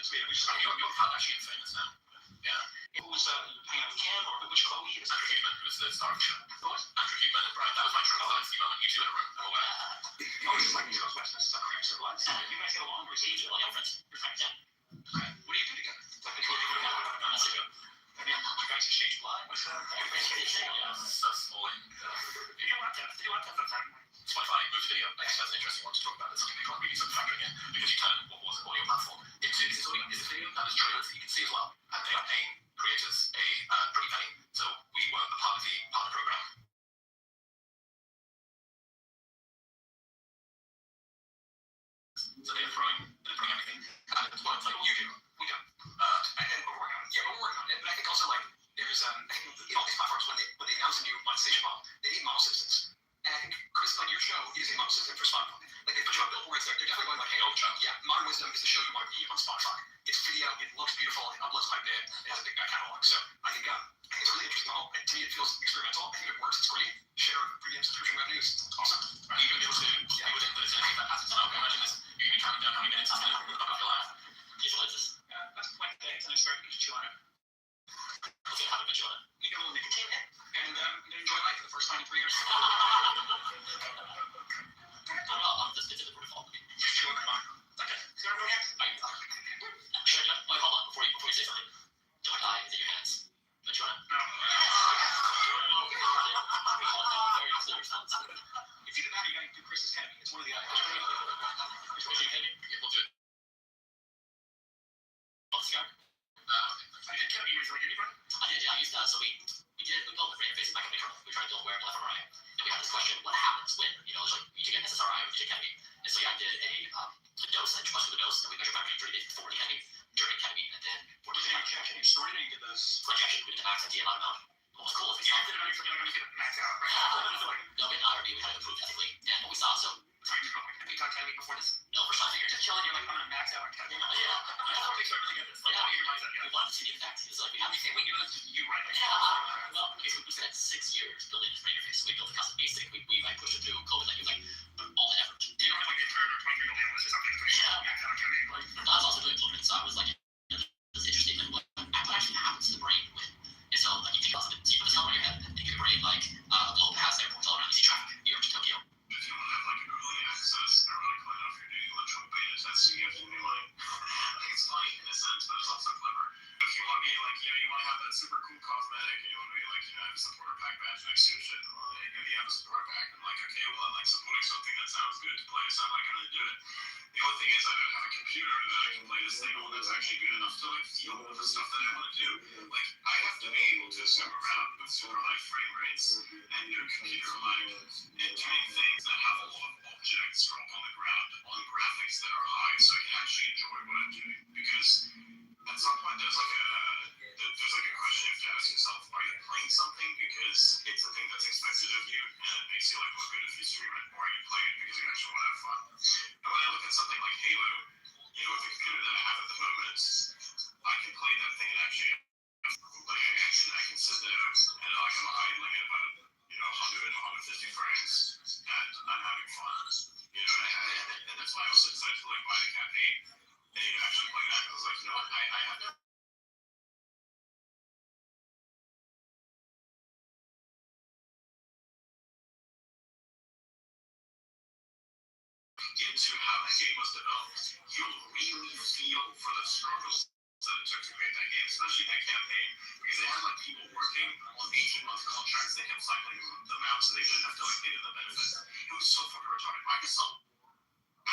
You're actually famous now. Yeah. Who was hanging out with Kim or which Chloe? Andrew Huberman, who was the star of the show. Who was? Andrew Huberman and Brian. That was my true love. You two in a room. I'm aware. Oh, it's like East West. It's like creeps and bloods. You guys get along, or is it usually like friends? You're friends, yeah. Okay. What do you do together? It's like the two of you together. I'm not sure. I mean, you guys exchange blood. What's that? Yeah, it's a small. Do you want to sometime? It's quite funny. Move the video. I guess that's an interesting one to talk about. It's something people are really sort of factoring in because you turn what was an audio platform into this audio. Is this video? That is trailers that you can see as well. And they are paying creators a pretty penny. So we were a part of the partner program. So they're throwing everything at it. Well, it's like you do. We don't. And we're working on it. Yeah, we're working on it. But I think also like there's I think all these platforms when they announce a new monetization model, they need model citizens. And I think Chris on your show is a model citizen for Spotify. Like they put you on billboards, they're definitely going like, hey, yeah, Modern Wisdom is the show you want to be on Spotify. It's video, it looks beautiful, it uploads quite a bit, it has a big back catalog. So I think it's a really interesting model. And to me, it feels experimental. I think it works. It's great. Share of premium subscription revenues. Awesome. Right. You're going to be able to, yeah, with it, but it's going to take that passive time. I imagine this. You're going to be counting down how many minutes it's going to put up your life. Visualize this. That's quite the day. It's a nice very good chew on it. Okay, how to chew on it? You get a little nicotine in, and enjoy life for the first time in 3 years. This gets into the protocol. Just chew on the mic. Okay. So everyone hands? Sure, John. Wait, hold on. Before you say something. Don't die. Is it your hands? Don't you want it? No. Very clear response. It's either that or you gotta do Chris's Kennedy. It's one of the other. Which one is your Kennedy? Yeah, we'll do it. Oh, this guy? I did Kennedy recently, did you, Brian? I did, yeah. I used that. So we built the interface back in the kernel. We tried to build wearable fMRI. And we had this question, what happens when, it's like, you get SSRI or you get ketamine. And so, yeah, I did a dose, a muscular dose, and we measured back 30 days before the ketamine, during ketamine, and then 14 days after. Did you stored it or you did those? For injection, we did the max MT amount. What was cool if you did it on your phone, you're going to get it maxed out, right? No, we did IRB, we had it approved ethically. And what we saw, so. Sorry, have you done ketamine before this? No, first time. So you're just chilling, you're like, I'm going to max out on ketamine. Yeah. I just want to make sure I really get this. Like, how do you realize that? We wanted to see the effect. It's like, we have to say, wait, you're going to do you, right? Like, yeah. Well, okay, so we spent 6 years building this brain interface. So we built a custom ASIC. We pushed it through COVID. Like, it was like, all the effort. You don't have like an intern or 23-year-old analyst or something. Yeah. Max out on ketamine. Like, that's also doing children. So I was like, this is interesting. Like, what actually happens to the brain when. And so, like, you think about it, so you put this helmet on your head, and you can brain, like, blow past airports all around, you see traffic, New York to Tokyo. If you want to have, like, early access, ironically enough, you're doing electrical beta testing, you have to be like, I think it's funny in a sense, but it's also clever. If you want to be, like, you want to have that super cool cosmetic, and you want to be, like, have a supporter pack badge next to your shit, and, you have a supporter pack, and, like, okay, well, I'm, like, supporting something that sounds good to play, so I'm, like, going to do it. The only thing is, I don't have a computer that I can play this thing on that's actually good enough to, like, feel all the stuff that I want to do. Like, I have to be able to swim around with super high frame rates and do computer-like and doing things that have a lot of objects drop on the ground on graphics that are high so I can actually enjoy what I'm doing. Because at some point there's like a question you have to ask yourself, are you playing something because it's a thing that's expected of you and it makes you like look good if you stream it, or are you playing it because you actually want to have fun? And when I look at something like Halo, with the computer that I have at the moment, I can play that thing and actually I can sit there and like I'm idling at about 100, 150 frames and I'm having fun. And that's why I also decided to like buy the campaign and actually play that, because I was like, you know what, I have to into how the game was developed. You'll really feel for the struggles that it took to create that game, especially that campaign, because they had like people working on 18-month contracts. They kept cycling them out so they didn't have to like pay them the benefits. It was so fucking retarded. Microsoft,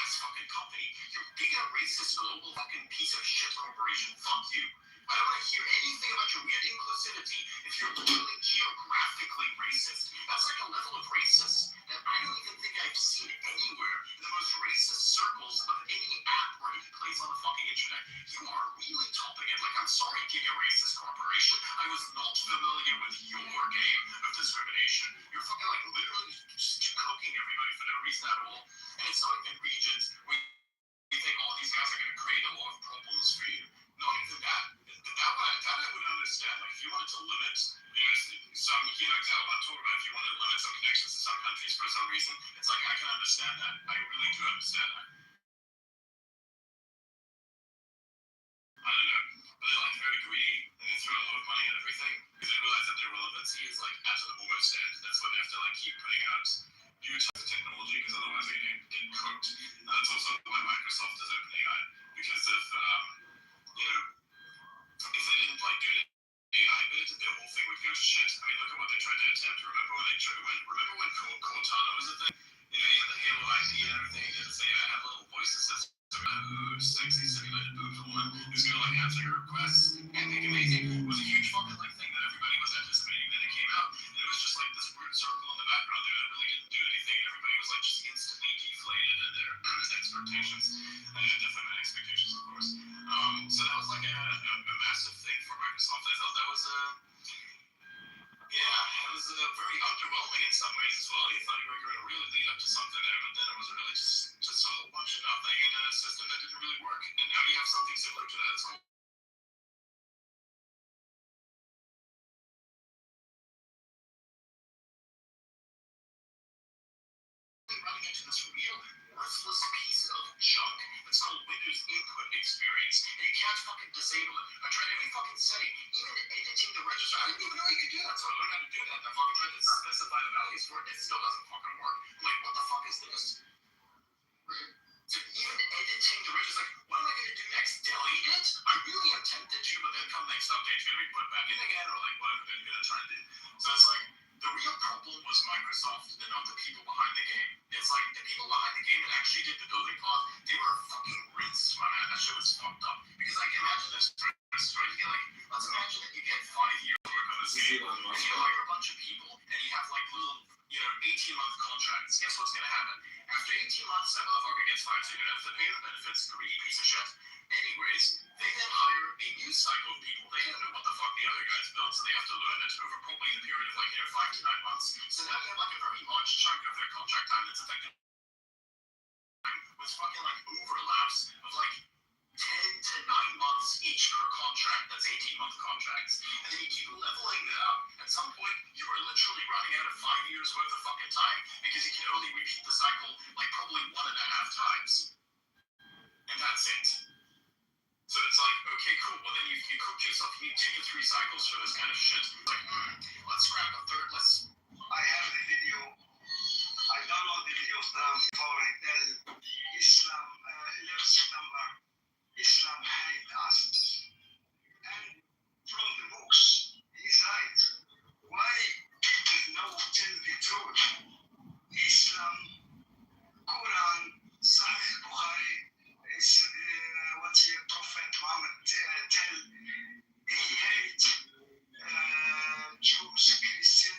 ass fucking company, you're big and racist global fucking piece of shit corporation. Fuck you. I don't want to hear anything about your weird inclusivity if you're literally geographically racist. That's like a level of racist that I don't even think I've seen anywhere in the most racist circles of any app or any place on the fucking internet. You are really topping it. Like, I'm sorry, Giga Racist Corporation. I was not familiar with your game of discrimination. You're fucking like literally just cooking everybody for no reason at all. And it's not even regions where you think all these guys are going to create a lot of problems for you. Not even that. That I would understand. Like, if you wanted to limit some, example I'm talking about, if you wanted to limit some connections to some countries for some reason, it's like, I can understand that. I really do understand. have like requests and think amazing. It was a huge fucking like thing that everybody was anticipating. Then it came out, and it was just like this weird circle in the background there that really didn't do anything. And everybody was like just instantly deflated in their expectations. Definitely my expectations, of course. So that was like a massive thing for Microsoft. I thought that was it was very underwhelming in some ways as well. You thought you were going to really lead up to something there, but then it was really just a whole bunch of nothing and a system that didn't really work. And now you have something similar to that. It's running into this real worthless piece of junk that's called Windows Input Experience, and you can't fucking disable it. I tried every fucking setting, even editing the register. I didn't even know you could do that, so I learned how to do that. And I fucking tried to specify the values for it. It still doesn't fucking work. I'm like, what the fuck is this? So even editing the register, like, what am I going to do next? Delete it? I really am tempted to, but then come next update, it's going to be put back in again, or like whatever they're going to try and do. So it's like, the real problem was Microsoft and not the people behind the game. It's like the people behind the game that actually did the building plot, they were fucking rinsed, my man. That shit was fucked up. Because like, imagine this, right? You get like, let's imagine that you get 5 years work on this game, and you hire a bunch of people, and you have like little, 18-month contracts. Guess what's gonna happen? After 18 months, that motherfucker gets fired, so you're gonna have to pay the benefits, greedy piece of shit. Anyways, they then hire a new cycle of people. They don't know what the fuck the other guys built, so they have to learn it over probably the period of like 5 to 9 months. So now you have like a very large chunk of their contract time that's affected with fucking like overlaps of like 10 to 9 months each per contract. That's 18-month contracts. And then you keep leveling that up. At some point, you are literally running out of 5 years worth of fucking time because you can only repeat the cycle like probably 1.5 times. And that's it. So it's like, okay, cool. Well, then you cook yourself. You need 2 to 3 cycles for this kind of shit. Like, let's scrap a third. I have the video. I download the video from for the Islam lyrics number. Islam hate us. And from the books, he's right. Why people know tell the truth? Islam, Quran, Sahih Bukhari is what the Prophet Muhammad tell. He hate Jews, Christian,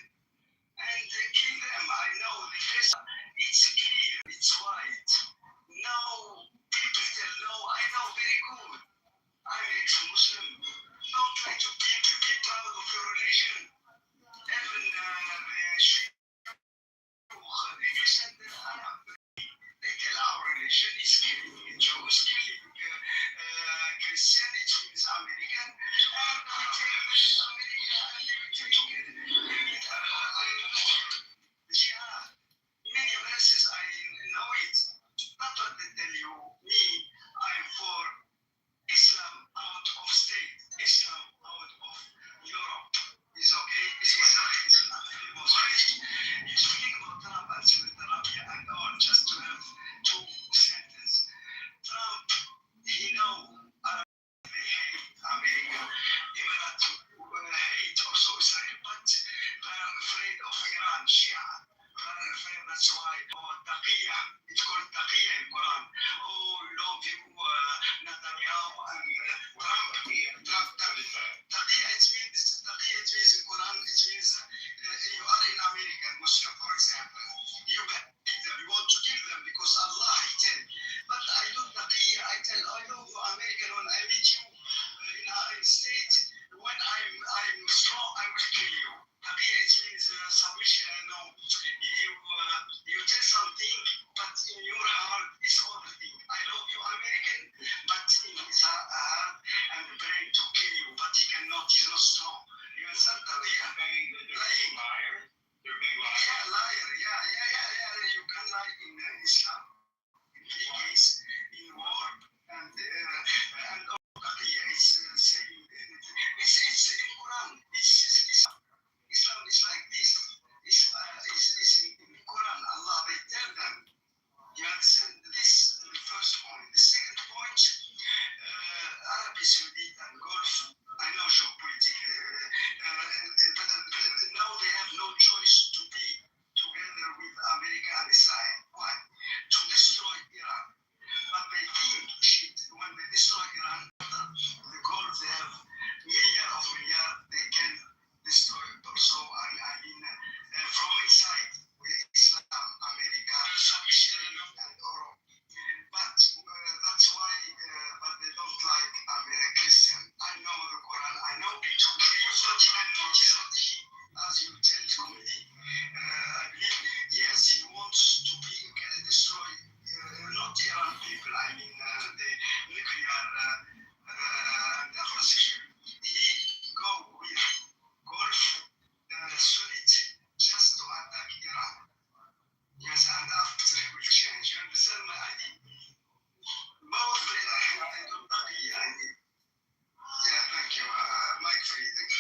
and they kill them. I know the case. It's clear. It's white. Now people tell no. I know very good. I'm ex-Muslim. Don't try to be proud of your religion. Even the Shia, they tell our religion is killing Jews, killing Christianity is American, and we take American jihad. Many verses I know it. Not what they tell you. Me, I'm for Islam out of state, Islam out of Europe is okay. Islam is you speak about Trump and Saudi Arabia and all, just to have 2 sentences. Trump, he know they hate America, Emirates hate also Israel, but they're afraid of Iran, Shia. They're afraid, that's why. Taqiyya, it's called Taqiyya in Quran. thank you. Mike, for anything.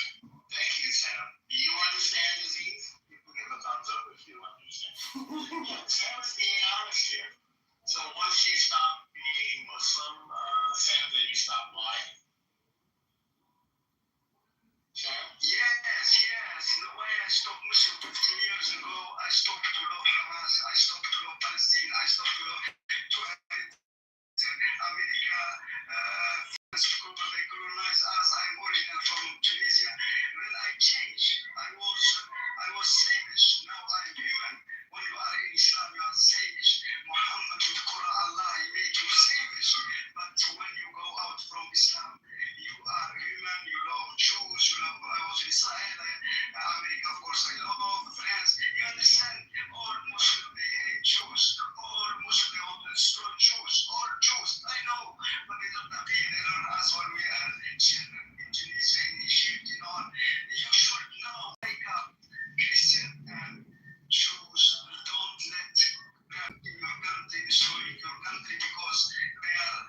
Thank you, Sam. Do you understand disease? People give a thumbs up if you understand. Sam is being honest here. So once you stop being Muslim, Sam, then you stop lying. Sam? Yes. The way I stopped Muslim 15 years ago, I stopped to love Hamas, I stopped to love Palestine, I stopped to love America, because they colonized us. I'm original from Tunisia. Then I changed. I was savage. Now I'm human. When you are in Islam, you are savage. Muhammad will Quran Allah, he made you savage. But when you go out from Islam, you are human. You love Jews. You love. I was in Israel, America, of course. I love France. You understand? All Muslims they hate Jews. All Muslims they want to destroy Jews. All Jews. I know, but they don't appear. They learn us when we are children in Tunisia, in Egypt, you know. You should know. Wake up, Christian and Jews. Don't let them in your country destroying your country because they are,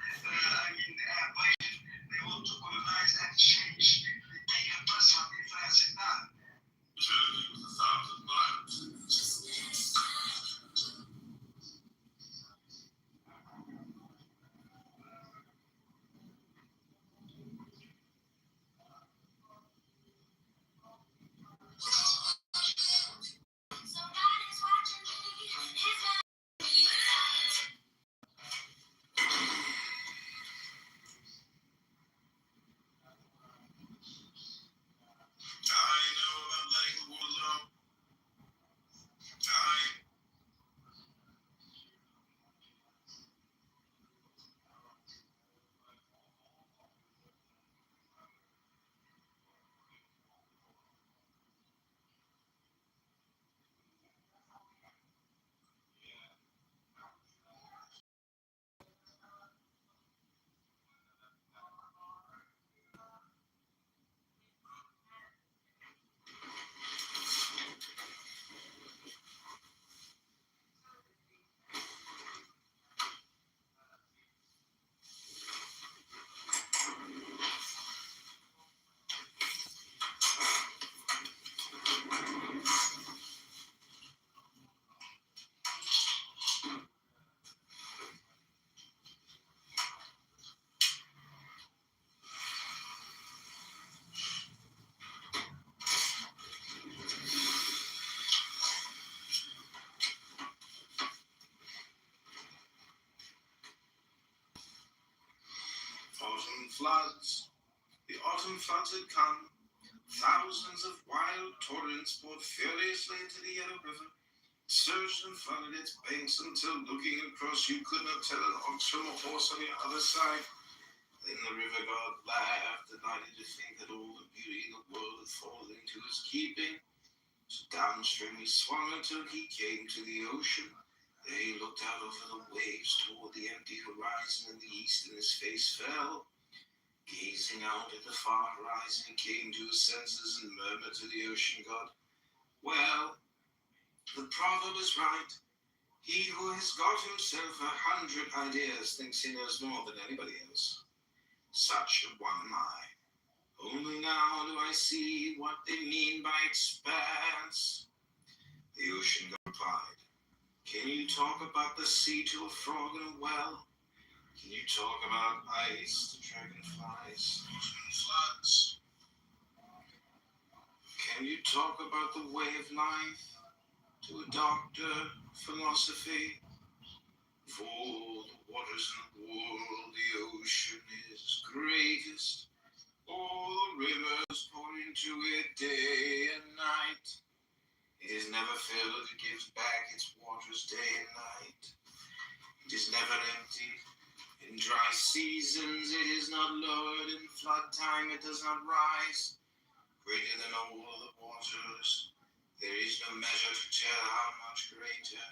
Biden. They want to colonize and change. They take a president in France and that. Tyranny was the sound of violence. Autumn floods. The autumn floods had come. Thousands of wild torrents poured furiously into the Yellow River, surged and flooded its banks until looking across you could not tell an ox from a horse on the other side. Then the river god laughed, delighted to think that all the beauty in the world had fallen into his keeping. So downstream he swung until he came to the ocean. There he looked out over the waves toward the empty horizon in the east, and his face fell. Gazing out at the far horizon, he came to his senses and murmured to the ocean god, "Well, the proverb is right. He who has got himself 100 ideas thinks he knows more than anybody else. Such a one am I. Only now do I see what they mean by expanse." The ocean god replied, "Can you talk about the sea to a frog in a well? Can you talk about ice to dragonflies and floods? Can you talk about the way of life to a doctor, philosophy? Of all the waters in the world, the ocean is greatest. All the rivers pour into it day and night. It is never filled, it gives back its waters day and night. It is never empty. In dry seasons it is not lowered, in flood time it does not rise. Greater than all the waters, there is no measure to tell how much greater.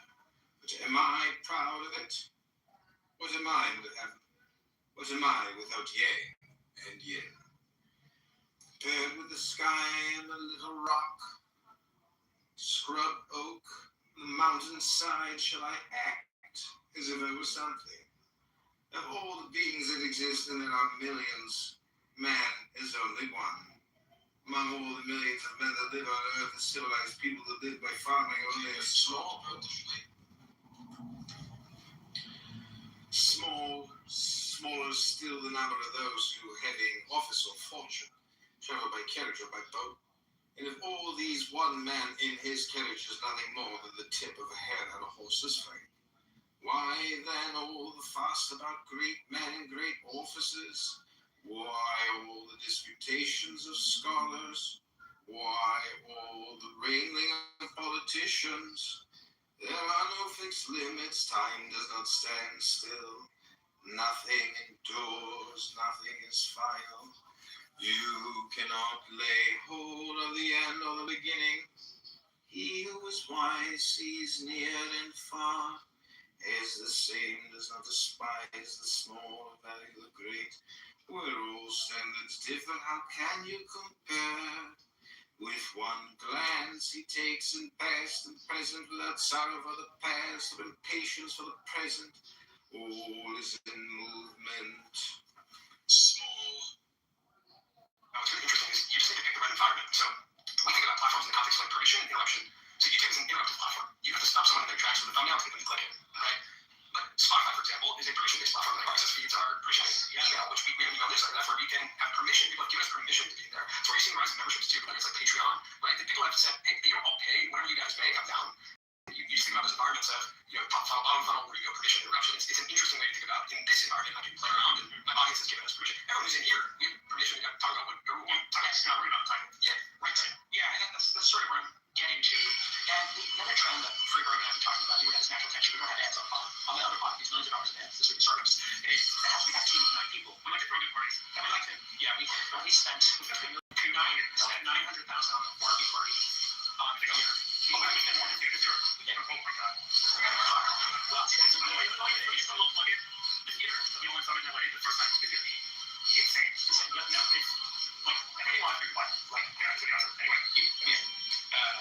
But am I proud of it? What am I without yea and yin? Compared with the sky and the little rock, scrub oak, the mountainside, shall I act as if I was something. Of all the beings that exist, and there are millions, man is only one. Among all the millions of men that live on Earth, the civilized people that live by farming only a small smaller still the number of those who, having office or fortune, travel by carriage or by boat. And if all these one man in his carriage is nothing more than the tip of a hair on a horse's frame, why then all the fuss about great men and great offices? Why all the disputations of scholars? Why all the wrangling of politicians? There are no fixed limits, time does not stand still. Nothing endures, nothing is final. You cannot lay hold of the end or the beginning. He who is wise sees near and far, is the same, does not despise the small, value the great. Where all standards differ, how can you compare? With one glance he takes in past and present, without sorrow for the past, of impatience for the present. All is in movement. Small. What's really interesting is you just need to pick the right environment. So we think about platforms in the context of like permission and interruption. So YouTube is an interruptive platform. You have to stop someone in their tracks with a thumbnail to get them to click it, right? But Spotify, for example, is a permission-based platform. Like RSS feeds are permission-based. Email, which we have an email newsletter. That's where we can have permission. People have given us permission to be there. So we're seeing the rise of memberships too, whether it's like Patreon, right? That people have said, hey, I'll pay whatever you guys make. I'm down. You just think about those environments of, top funnel, bottom funnel, where you go permission, interruption. It's an interesting way to think about in this environment. I can play around, and my audience has given us permission. Everyone who's in here, we have permission. We got to talk about whatever we want. Yes, not worried about the title. Yeah, right. Yeah, I think that's sort of where I'm getting to. And another trend that Freeberg and I have been talking about, we have this natural tension. We don't have ads on file. On the other pod, these millions of dollars of ads, this week startups. It has to be that team of 9 people. We like to throw good parties. And we like to, we spent $900,000 on the Barbie party to go here. Oh, I mean, more than zero. Yeah. Oh my God. Well, see, that's a little it's a little plug-in. The theater, we only saw it in LA the first time. It's going to be insane. It's like, no, it's like, everything wants to be like, yeah, it's going to be awesome. Anyway,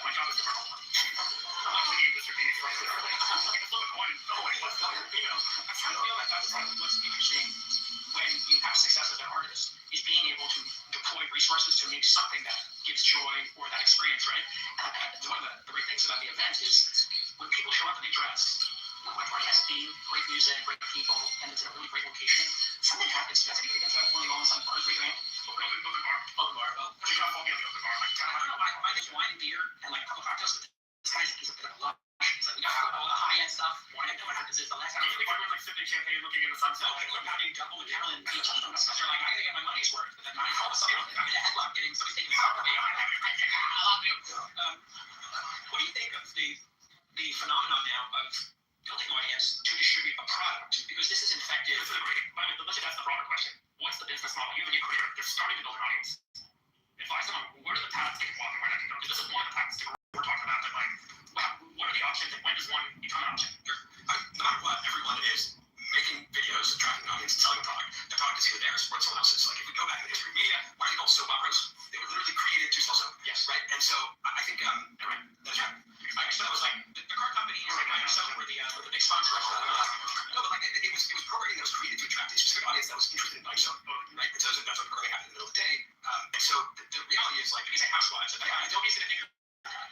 my job is to run all the I'm not thinking of this or being like, flip a coin and go away. I kind of feel like that's what's interesting when you have success as an artist is being able to deploy resources to make something that gives joy or that experience, right? And one of the great things about the event is when people show up and they dress, my party has a theme, great music, great people, and it's in a really great location. Something happens to us. Have you been to one of the moments on Bar Great Grand? Open bar. Open bar. Well, you got phobia of the open bar. I don't know. I get wine and beer and like a couple cocktails. This guy's like, he's a bit of a lush. He's like, we got all the high-end stuff. And then what happens is the last time everyone's like sipping champagne, looking in the sunset. People are pounding double the gallon beach because they're like, I gotta get my money's worth. But then all of a sudden, I'm in a headlock getting somebody's taking a photo of me. I love you. What do you think of the phenomenon now of building audience to distribute a product? Because this is infected. By the way, let's ask the broader question. What's the business model? You have a new creator. They're starting to build an audience. Advise them on what are the paths they can walk and where they can go. Because this is one of the paths that we're talking about. That like, what are the options and when does one become an option? No matter what, everyone is making videos, attracting an audience, and selling a product. The product is either theirs or it's someone else's. Like if we go back in the history of media, why are they called soap operas? They were literally created to sell soap. Yes. Right? And so I think, right, that's right. I guess that was like the car company, like myself, were the big sponsor of no, but like it was programming that was created to attract a specific audience that was interested in buying soap. Right? And so that's what programming happened in the middle of the day. And so the reality is like, if you say housewives, like, I don't need to think of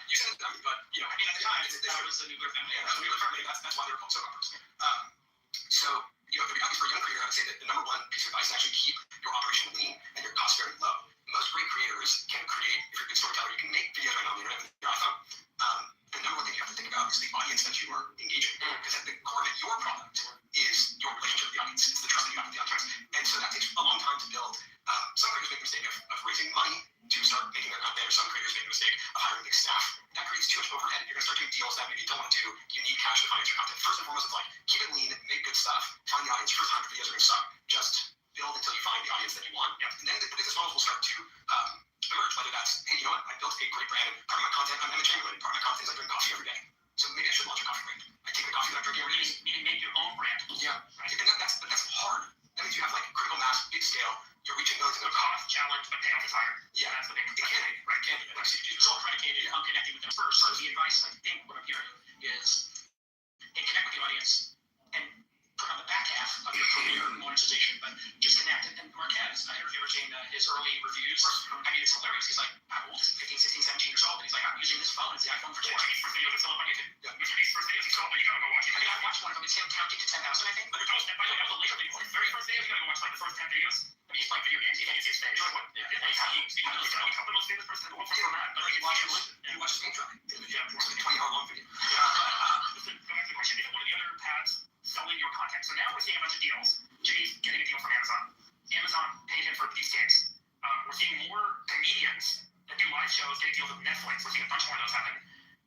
you said it, but I mean, at the time, that was a nuclear family. Yeah, that was a nuclear family. That's why they were called soap operas. So, the reality for a young creator, I would say that the number one piece of advice is actually keep your operation lean and your costs very low. Most great creators can create, if you're a good storyteller, you can make videos right now on the internet with your iPhone. The number one thing you have to think about is the audience that you are engaging. Because at the core of it, your product is your relationship with the audience. It's the trust that you have with the audience. And so that takes a long time to build. Some creators make the mistake of raising money to start making their content, or some creators make the mistake of hiring big staff. That creates too much overhead. You're going to start doing deals that maybe you don't want to do. You need cash to finance your content. First and foremost, it's like, keep it lean, make good stuff, find the audience. Your first 100 videos are going to suck. Just build until you find the audience that you want. Yep. And then the business models will start to emerge, whether that's, hey, you know what, I built a great brand, and part of my content, I'm a chamberlain, part of my content is I drink coffee every day. So maybe I should launch a coffee brand. I take the coffee that I'm drinking every day. Meaning make your own brand. Yeah. Right. And that's hard. That means you have like critical mass, big scale, you're reaching millions of cost, challenge, but payoff is higher. Yeah, that's the big thing. It can be, right? It can be. Like, it's all predicated on connecting with them first. So the advice, I think, what I'm hearing is, hey, connect with the audience and of your career monetization, but just connect. And Marquez, I don't know if you ever seen his early reviews. I mean, it's hilarious. He's like, how old is he? 15, 16, 17 years old. And he's like, I'm using this phone. It's the iPhone for kids. His first video is still up on YouTube. Yeah. His first video is still up, but you gotta go watch it. I mean, I watched one of them. It's him counting to 10,000, I think. But it goes, by the way, that was a later video. His very first video, you gotta go watch like the first 10 videos. I mean, he's playing video games. You can't see his face. You're like, what? Yeah. And he's hacking. He's the most famous person in the world for that. But you watch his game track. Yeah, it's a 20-hour long video. Yeah. So back to the question, is it one of the other paths selling your content? So now we're seeing a bunch of deals. Jimmy's getting a deal from Amazon. Amazon paid him for these gigs. We're seeing more comedians that do live shows getting deals with Netflix. We're seeing a bunch more of those happen.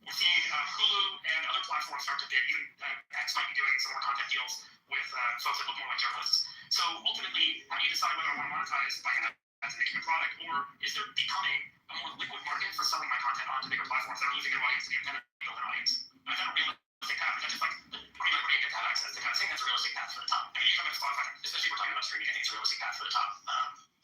We're seeing Hulu and other platforms start to bid. Even X might be doing some more content deals with folks that look more like journalists. So ultimately, how do you decide whether I want to monetize by making a product, or is there becoming a more liquid market for selling my content onto bigger platforms that are losing their audience to the intent of building an audience? Is that a realistic path? Is that just like pretty good path access? I think that's a realistic path for the top. I mean, you come into Spotify, especially if we're talking about streaming, I think it's a realistic path for the top.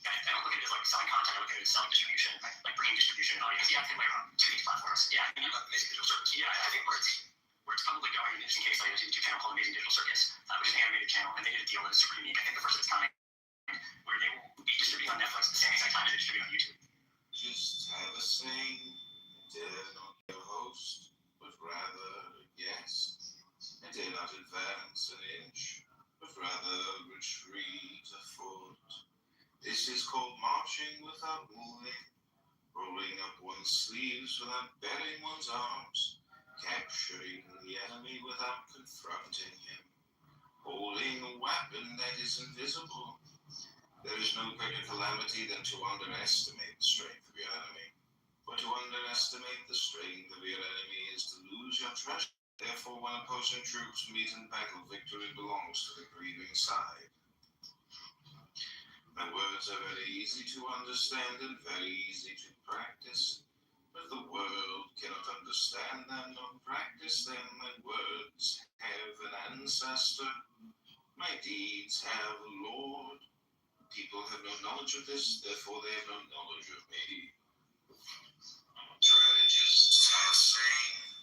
I don't look at it as like selling content. I look at it as selling distribution, like bringing distribution and audience. Yeah, I think later on to these platforms. Yeah, and you've got Amazing Digital Circus. Yeah, I think where it's probably going, in case I use a YouTube channel called Amazing Digital Circus, which is an animated channel, and they did a deal that is super unique. I think the first of its kind, where they will be distributing on Netflix at the same exact time as they distribute on YouTube. Just have a sing, dare not your host, but rather yes, and dare not advance an inch, but rather retreat a foot. This is called marching without moving, rolling up one's sleeves without baring one's arms, capturing the enemy without confronting him, holding a weapon that is invisible. There is no greater calamity than to underestimate the strength of your enemy. For to underestimate the strength of your enemy is to lose your treasure. Therefore, when opposing troops meet in battle, victory belongs to the grieving side. My words are very easy to understand and very easy to practice, but the world cannot understand them nor practice them. My words have an ancestor, my deeds have a lord. People have no knowledge of this, therefore they have no knowledge of me. Strategists are saying,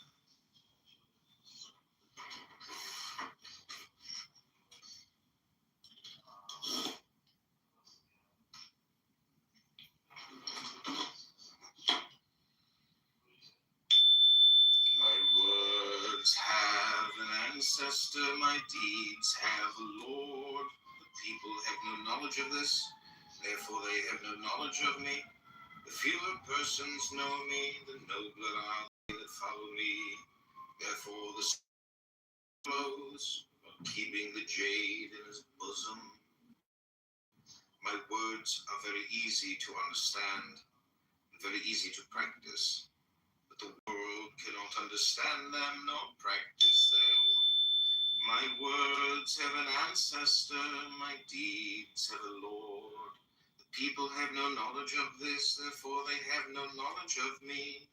my words have an ancestor, my deeds have a lord. The people have no knowledge of this, therefore they have no knowledge of me. The fewer persons know me, the nobler are they that follow me. Therefore the clothes of keeping the jade in his bosom. My words are very easy to understand, and very easy to practice, but the world cannot understand them nor practice them. My words have an ancestor, my deeds have a lord. The people have no knowledge of this, therefore they have no knowledge of me.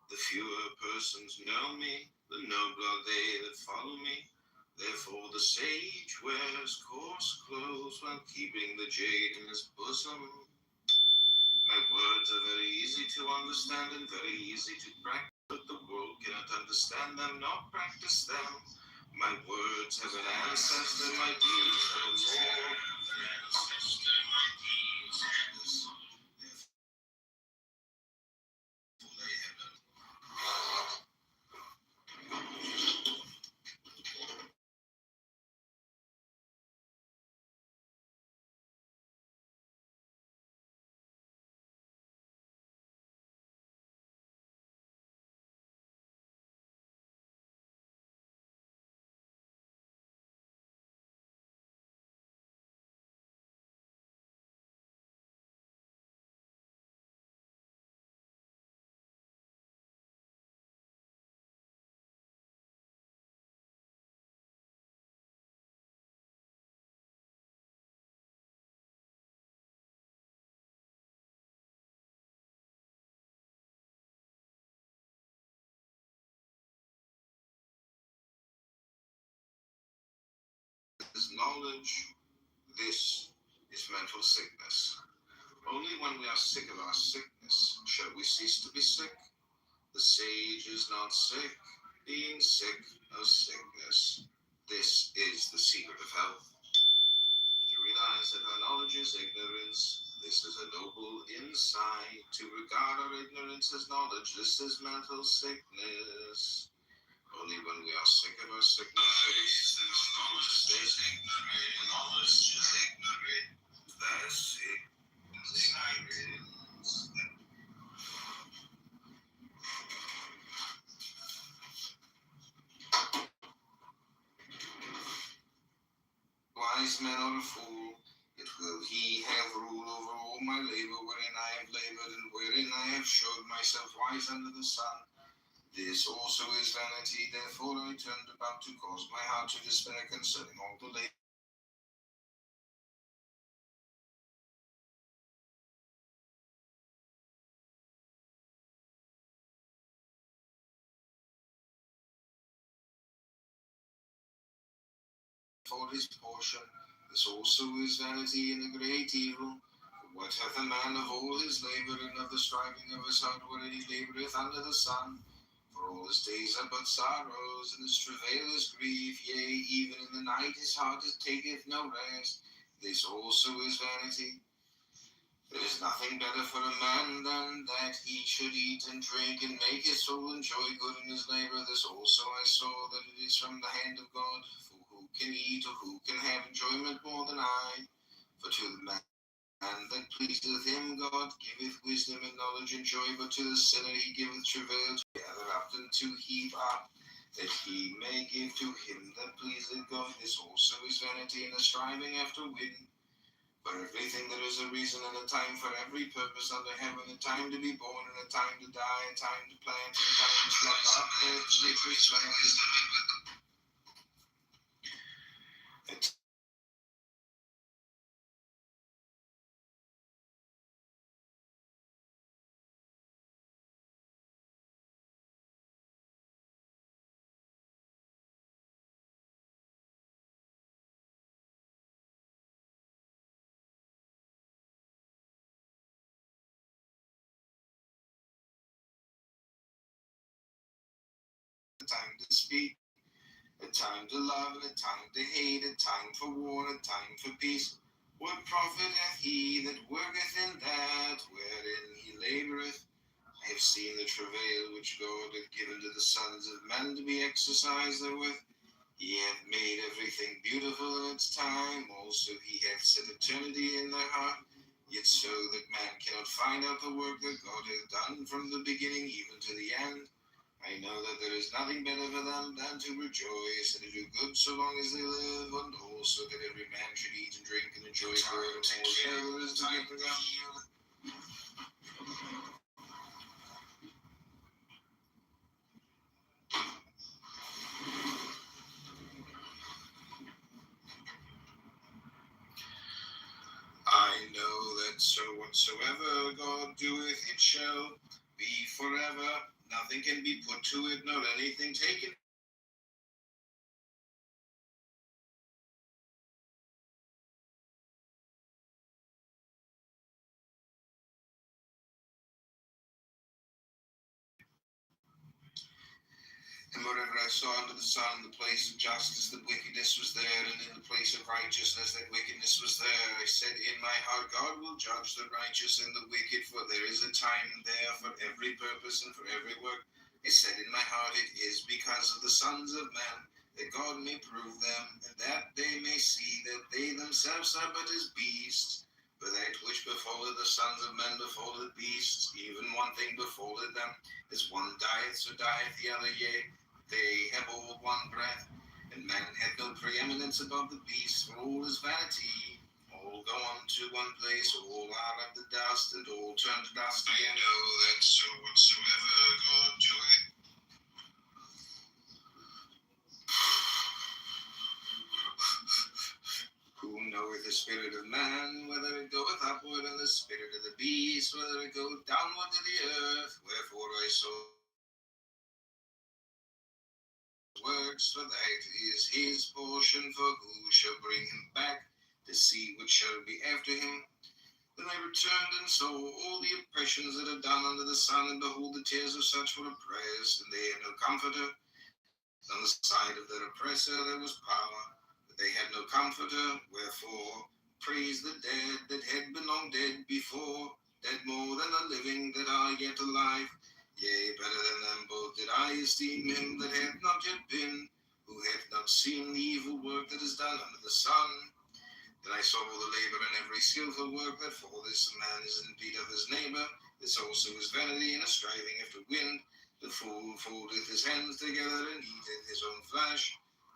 The fewer persons know me, the nobler are they that follow me. Therefore the sage wears coarse clothes while keeping the jade in his bosom. My words are very easy to understand and very easy to practice, but the world cannot understand them nor practice them. My words have an ancestor, my deeds have a lord. This knowledge, this is mental sickness. Only when we are sick of our sickness shall we cease to be sick. The sage is not sick, being sick of sickness. This is the secret of health. knowledge is ignorance. This is a noble insight. To regard our ignorance as knowledge, this is mental sickness. Only when we are sick of our sickness that we cease to be sick. Knowledge is ignorant. Thus ignorance. Wise man or a fool, yet will he have rule over all my labor wherein I have labored and wherein I have showed myself wise under the sun. This also is vanity, therefore I turned about to cause my heart to despair concerning all the labor. For his portion, this also is vanity and a great evil. For what hath a man of all his labour and of the striving of his heart wherein he laboureth under the sun? For all his days are but sorrows, and his travail is grief, yea, even in the night his heart taketh no rest. This also is vanity. There is nothing better for a man than that he should eat and drink and make his soul enjoy good in his labour. This also I saw, that it is from the hand of God. For who can eat or who can have enjoyment more than I? For to the man that pleaseth him God giveth wisdom and knowledge and joy, but to the sinner he giveth travail to gather up and to heap up, that he may give to him that pleaseth God. This also is vanity and a striving after wind. For everything there is a reason and a time for every purpose under heaven, a time to be born and a time to die, a time to plant and a time to pluck up that which is planted. A time to speak, a time to love, and a time to hate, a time for war, and a time for peace. What profit hath he that worketh in that wherein he laboureth? I have seen the travail which God hath given to the sons of men to be exercised therewith. He hath made everything beautiful in its time. Also he hath set eternity in their heart, yet so that man cannot find out the work that God hath done from the beginning even to the end. I know that there is nothing better for them than to rejoice and to do good so long as they live, and also that every man should eat and drink and enjoy good, and all there is to give to them. I know that so whatsoever God doeth, it shall be forever. Nothing can be put to it, nor anything taken. And wherever I saw under the sun, in the place of justice, that wickedness was there, and in the place of righteousness, that wickedness was there. I said in my heart, God will judge the righteous and the wicked, for there is a time there for every purpose and for every work. I said in my heart, it is because of the sons of men, that God may prove them, and that they may see that they themselves are but as beasts. For that which befalleth the sons of men befalleth beasts, even one thing befalleth them. As one dieth, so dieth the other, yea. They have all one breath, and man hath no preeminence above the beasts, for all is vanity. All go on to one place, all are of the dust, and all turn to dust again. I know that so whatsoever God doeth. Who knoweth the spirit of man, whether it goeth upward, and the spirit of the beast, whether it goeth downward to the earth? Wherefore I saw works, for that is his portion, for who shall bring him back to see what shall be after him? Then I returned and saw all the oppressions that are done under the sun, and behold, the tears of such were oppressed, and they had no comforter. On the side of their oppressor there was power, but they had no comforter. Wherefore praise the dead that had been long dead before, dead more than the living that are yet alive. Yea, better than them both did I esteem him that hath not yet been, who hath not seen the evil work that is done under the sun. Then I saw the labor and every skillful work that for this man is indeed of his neighbor. This also is vanity and a striving after wind. The fool foldeth his hands together and eateth his own flesh.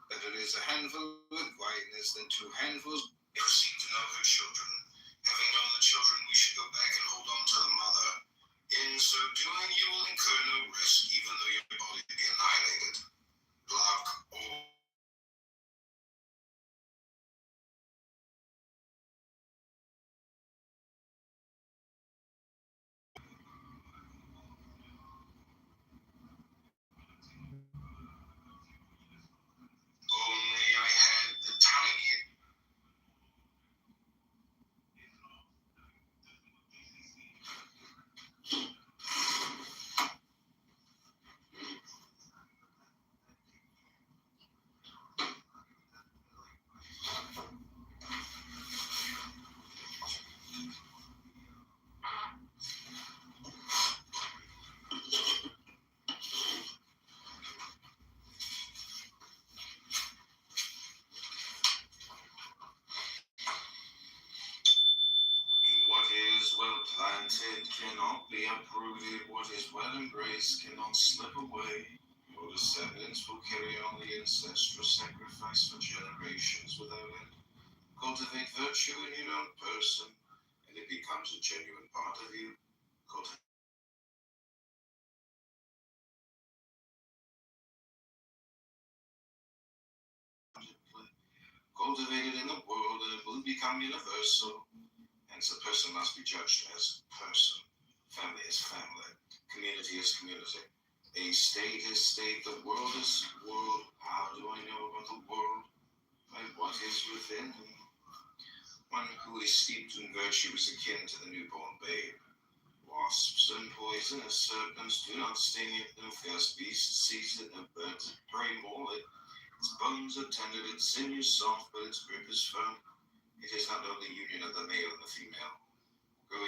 Better is a handful with quietness than two handfuls. Proceed to know her children. Having known the children, we should go back and hold on to the mother. In so doing, you will incur no risk, even though your body be annihilated. Block all. Only I had the tiny. What is well planted cannot be uprooted. What is well embraced cannot slip away. Your descendants will carry on the ancestral sacrifice for generations without end. Cultivate virtue in your own person, and it becomes a genuine part of you. Cultivated in the world, and it will become universal. Hence, a person must be judged as person. Family is family. Community is community. A state is state. The world is world. How do I know about the world? By what is within me. One who is steeped in virtue is akin to the newborn babe. Wasps and poisonous serpents do not sting it. No fierce beast sees it. No birds of prey maul it. Its bones are tender, its sinews soft, but its grip is firm. It is not only union of the male and the female. Growing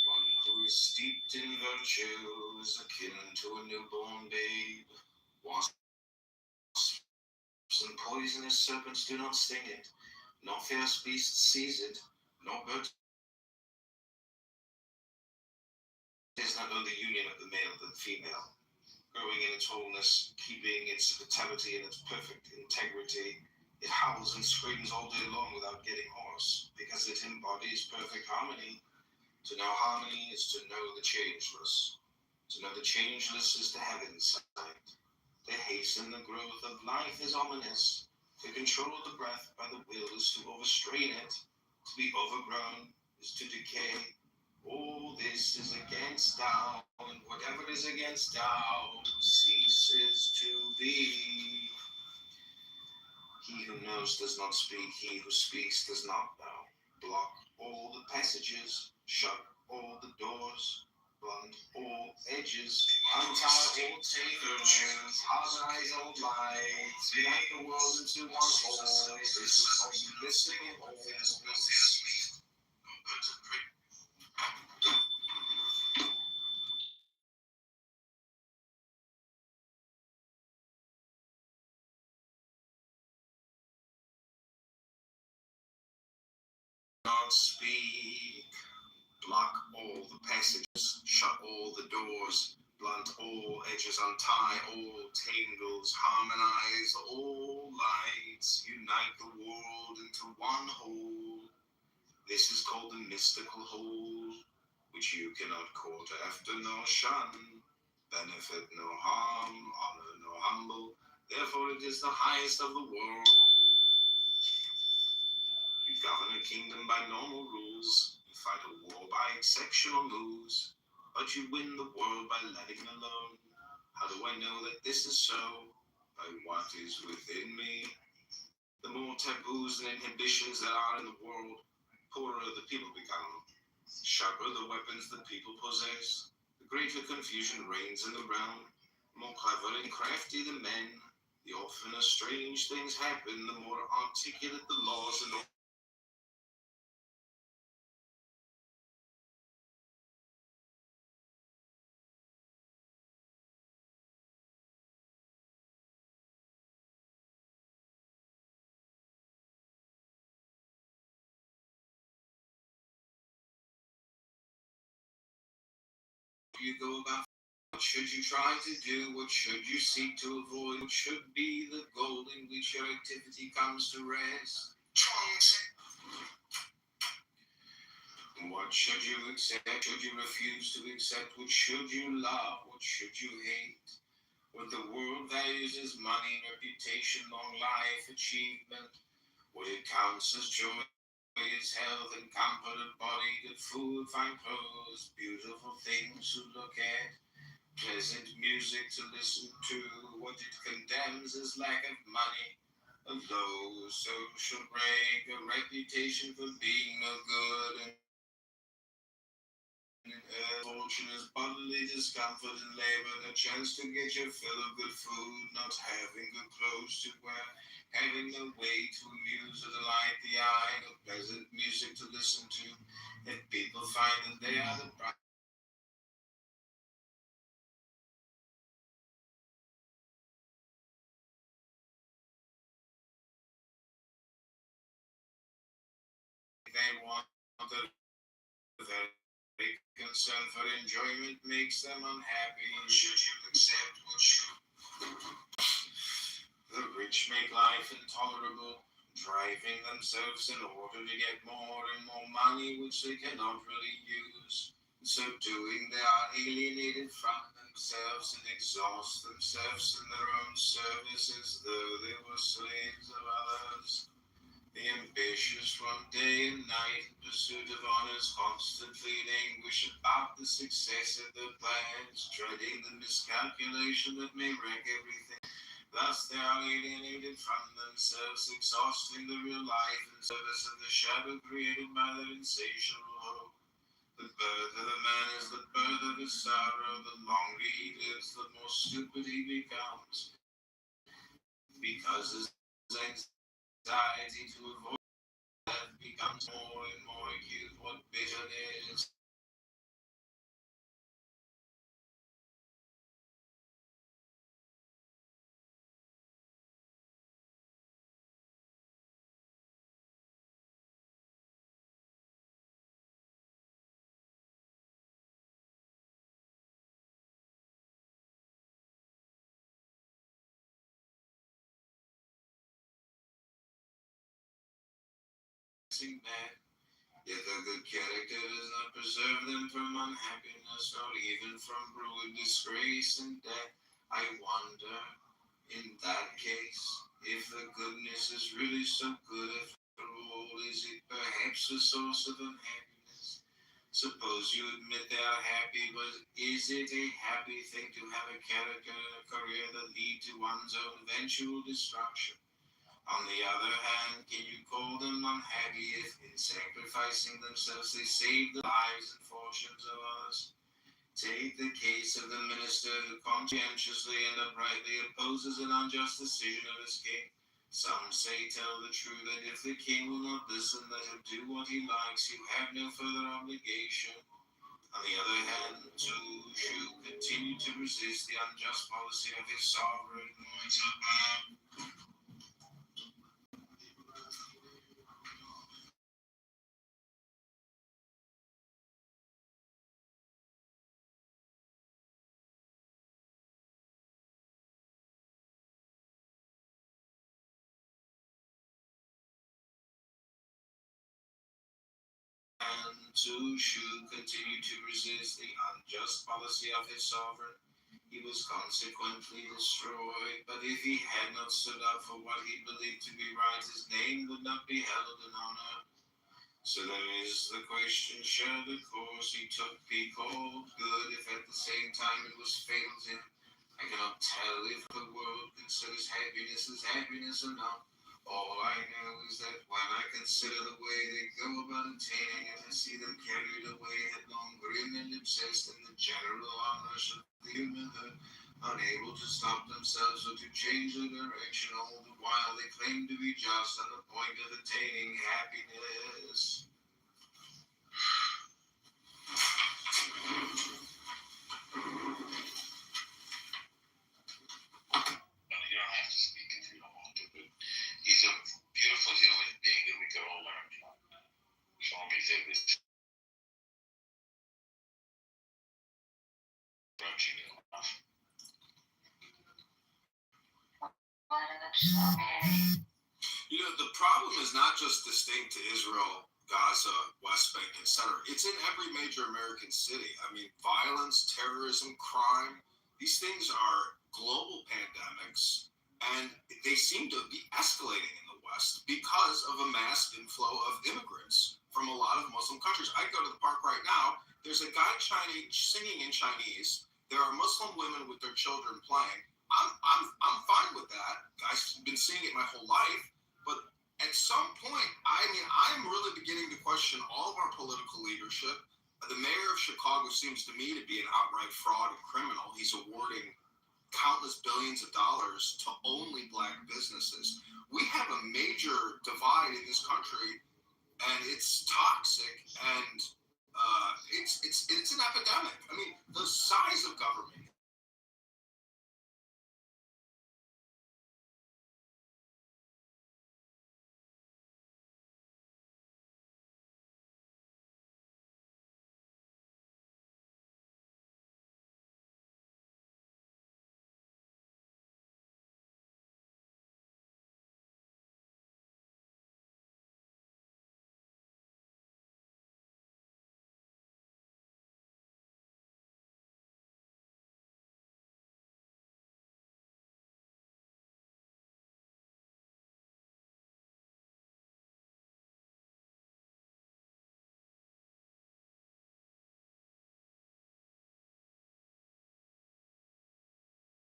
one who is steeped in virtue is akin to a newborn babe. Wasps and poisonous serpents do not sting it, nor fierce beast seize it, nor bird. It is not only union of the male and the female. Growing in its wholeness, keeping its vitality and its perfect integrity. It howls and screams all day long without getting hoarse, because it embodies perfect harmony. To know harmony is to know the changeless. To know the changeless is to have insight. To hasten the growth of life is ominous. To control the breath by the will is to overstrain it. To be overgrown is to decay. All this is against Tao, and whatever is against Tao ceases to be. He who knows does not speak, he who speaks does not know. Block all the passages, shut all the doors, blunt all edges, untie all tables, harmonize all lights, unite the world into one whole. This is called the mystical wholeness. Not speak. Block all the passages, shut all the doors, blunt all edges, untie all tangles, harmonize all lights, unite the world into one whole. This is called the mystical whole, which you cannot court after nor shun, benefit no harm, honor no humble. Therefore it is the highest of the world. You govern a kingdom by normal rules. You fight a war by exceptional moves. But you win the world by letting it alone. How do I know that this is so? By what is within me. The more taboos and inhibitions that are in the world, poorer the people become. Sharper the weapons that people possess, the greater confusion reigns in the realm. More clever and crafty the men, the oftener strange things happen, the more articulate the laws and you go about. What should you try to do? What should you seek to avoid? What should be the goal in which your activity comes to rest? What should you accept? Should you refuse to accept? What should you love? What should you hate? What the world values is money, reputation, long life, achievement. What it counts as joy is health and comfort of body, good food, fine clothes, beautiful things to look at, pleasant music to listen to. What it condemns is lack of money, a low social rank, a reputation for being no good, and fortune is bodily discomfort and labor, the chance to get your fill of good food, not having good clothes to wear, having no way to amuse or delight the eye, no pleasant music to listen to. If people find that they are the bride they want, the very concern for enjoyment makes them unhappy. Should you accept what should the rich make life intolerable, driving themselves in order to get more and more money, which they cannot really use. In so doing, they are alienated from themselves and exhaust themselves in their own service as though they were slaves of others. The ambitious run day and night in pursuit of honors, constantly in anguish about the success of their plans, dreading the miscalculation that may wreck everything. Thus they are alienated from themselves, exhausting the real life in service of the shadow created by their insatiable hope. The birth of a man is the birth of his sorrow. The longer he lives, the more stupid he becomes, because his anxiety to avoid death becomes more and more acute. What bitterness! Man. Yet their good character does not preserve them from unhappiness, nor even from ruin, disgrace, and death. I wonder, in that case, if the goodness is really so good after all, is it perhaps a source of unhappiness? Suppose you admit they are happy, but is it a happy thing to have a character and a career that lead to one's own eventual destruction? On the other hand, can you call them unhappy if, in sacrificing themselves, they save the lives and fortunes of others? Take the case of the minister who conscientiously and uprightly opposes an unjust decision of his king. Some say, tell the truth, that if the king will not listen, let him do what he likes. You have no further obligation. On the other hand, too, Shu continued to resist the unjust policy of his sovereign. And Zhu Shu continued to resist the unjust policy of his sovereign. He was consequently destroyed, but if he had not stood up for what he believed to be right, his name would not be held in honor. So then is the question, shall the course he took be called good if at the same time it was fatal to him? I cannot tell if the world considers happiness as happiness or not. All I know is that when I consider the way they go about attaining it, I see them carried away subsist in the general honors of the humanhood, unable to stop themselves or to change their direction, all the while they claim to be just on the point of attaining happiness. You don't have to speak if you don't want to, but he's a beautiful human being that we could all learn from. So let me say this. You know, the problem is not just distinct to Israel, Gaza, West Bank, etc. It's in every major American city. I mean, violence, terrorism, crime, these things are global pandemics, and they seem to be escalating in the West because of a mass inflow of immigrants from a lot of Muslim countries. I go to the park right now. There's a guy Chinese singing in Chinese. There are Muslim women with their children playing. I'm fine with that. I've been seeing it my whole life. But at some point, I'm really beginning to question all of our political leadership. The mayor of Chicago seems to me to be an outright fraud and criminal. He's awarding countless billions of dollars to only black businesses. We have a major divide in this country, and it's toxic, and it's an epidemic. I mean, the size of government.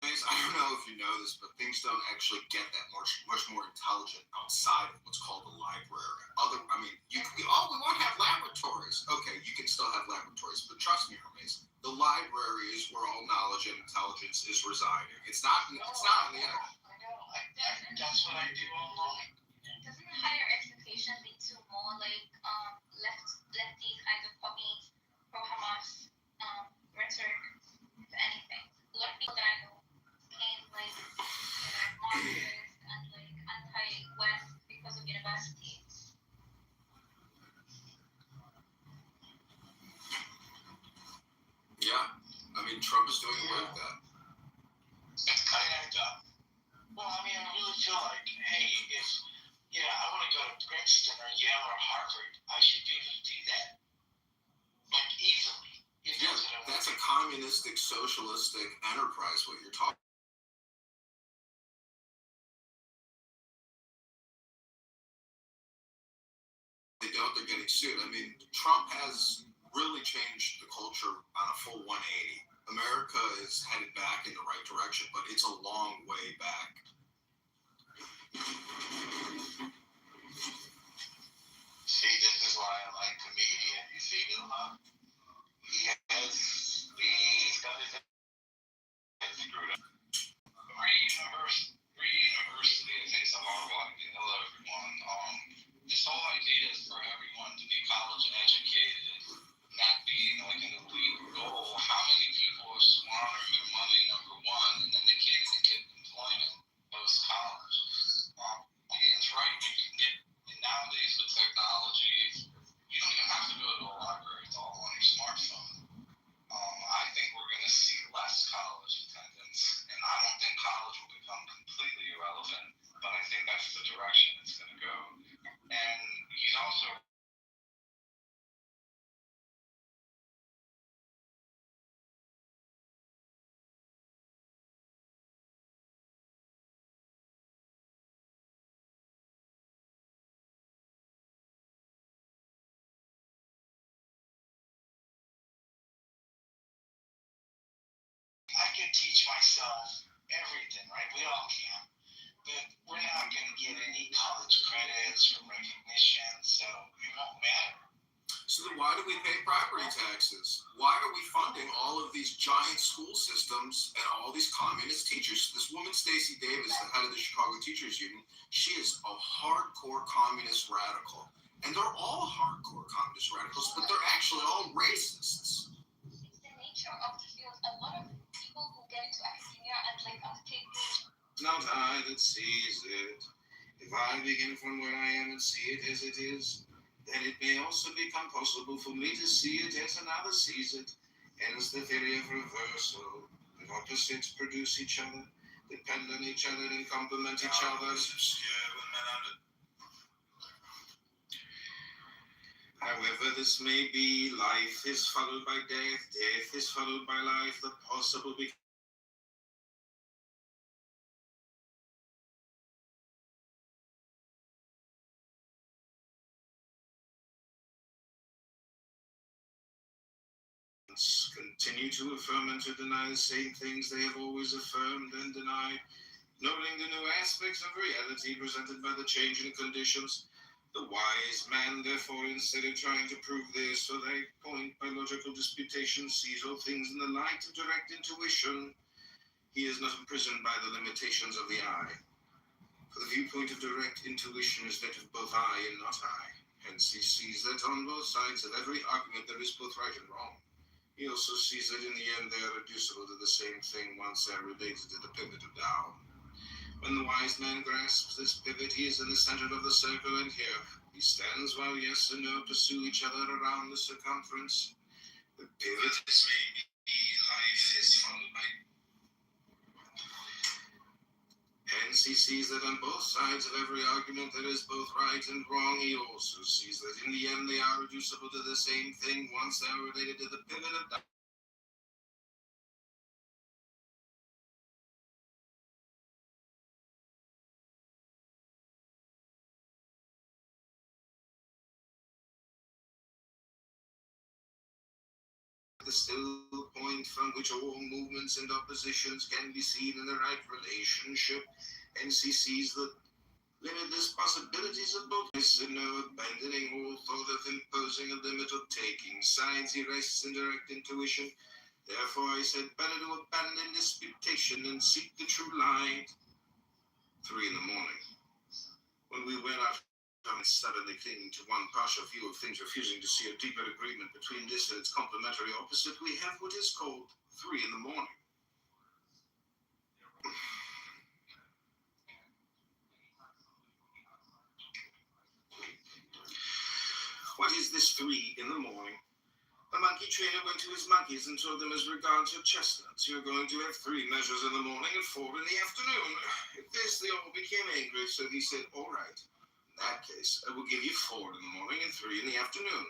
I don't know if you know this, but things don't actually get that much more intelligent outside of what's called the library. We want to have laboratories. Okay, you can still have laboratories, but trust me, Hermes, the library is where all knowledge and intelligence is residing. It's not on the internet. I know. That's what I do online. Doesn't higher education lead to more lefty kind of hobbies, pro Hamas rhetoric, if anything? A lot of people that I know became Marxist and anti-West because of universities. Yeah, I mean, Trump is doing away with that. It's kind of dumb. Well, I really feel like, hey, if I want to go to Princeton or Yale or Harvard, I should be able to do that, easily. That's a communistic, socialistic enterprise. What you're talking. They're getting sued. I mean, Trump has really changed the culture on a full 180. America is headed back in the right direction, but it's a long way back. See, this is why I like comedian. You see him, huh? He's got his head screwed up. Free university, I think it's a horrible idea. Hello, everyone. This whole idea is for everyone to be college educated, not being like an elite goal. How many people have squandered their money, number one, and then they can't even get employment post college? Ian's right. You can get, and nowadays with technology, you don't even have to go to a library. It's all on your smartphone. I think we're going to see less college attendance, and I don't think college will become completely irrelevant, but I think that's the direction it's going to go. And he's also I can teach myself everything, right? We all can. But we're not going to get any college credits or recognition, so it won't matter. So then why do we pay property taxes? Why are we funding all of these giant school systems and all these communist teachers? This woman, Stacey Davis, the head of the Chicago Teachers Union, she is a hardcore communist radical. And they're all hardcore communist radicals, but they're actually all racists. It's the nature of the field. A lot of people who get into academia and like undertake Not I that sees it. If I begin from where I am and see it as it is, then it may also become possible for me to see it as another sees it. Hence the theory of reversal. That opposites produce each other, depend on each other, and complement each other. However this may be, life is followed by death, death is followed by life, the possible continue to affirm and to deny the same things they have always affirmed and denied, noting the new aspects of reality presented by the changing conditions. The wise man, therefore, instead of trying to prove this or that point by logical disputation, sees all things in the light of direct intuition. He is not imprisoned by the limitations of the eye. For the viewpoint of direct intuition is that of both I and not I. Hence he sees that on both sides of every argument there is both right and wrong. He also sees that in the end they are reducible to the same thing once they are related to the pivot of Tao. When the wise man grasps this pivot, he is in the center of the circle, and here he stands while yes and no pursue each other around the circumference. The pivot is maybe life is followed by. Hence he sees that on both sides of every argument there is both right and wrong. He also sees that in the end they are reducible to the same thing once they are related to the pivot of. The still point from which all movements and oppositions can be seen in the right relationship. Hence he sees the limitless possibilities of both yes and no, abandoning all thought of imposing a limit or taking sides. He rests in direct intuition. Therefore I said, better to abandon disputation and seek the true light. 3 in the morning. When we went out stubbornly clinging to one partial view of things, refusing to see a deeper agreement between this and its complementary opposite, we have what is called 3 in the morning. What is this 3 in the morning? The monkey trainer went to his monkeys and told them, as regards your chestnuts, you're going to have 3 measures in the morning and 4 in the afternoon. At this, they all became angry, so he said, all right. In that case, I will give you 4 in the morning and 3 in the afternoon.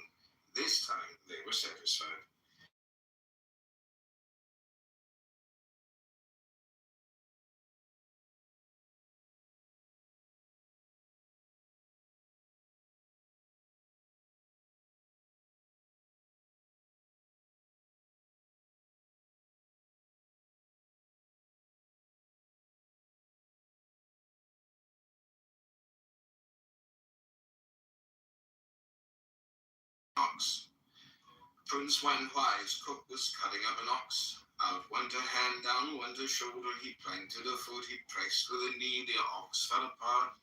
This time, they were satisfied. Ox. Prince Wan Huai's cook was cutting up an ox. Out went a hand, down went a shoulder, he planted a foot, he pressed with a knee, the ox fell apart.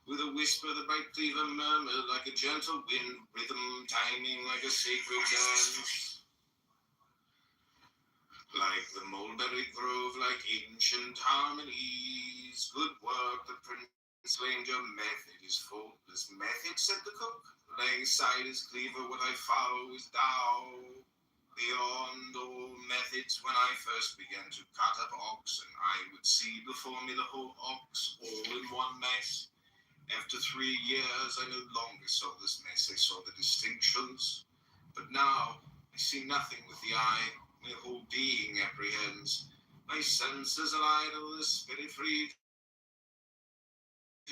With a whisper, the bright cleaver murmured like a gentle wind, rhythm timing like a sacred dance. Like the mulberry grove, like ancient harmonies. Good work, the prince exclaimed, your method is faultless. Method, said the cook, laying aside his cleaver, what I follow is Tao. Beyond all methods, when I first began to cut up oxen, I would see before me the whole ox all in one mess. After 3 years, I no longer saw this mess, I saw the distinctions. But now, I see nothing with the eye, my whole being apprehends. My senses are idle, the spirit free to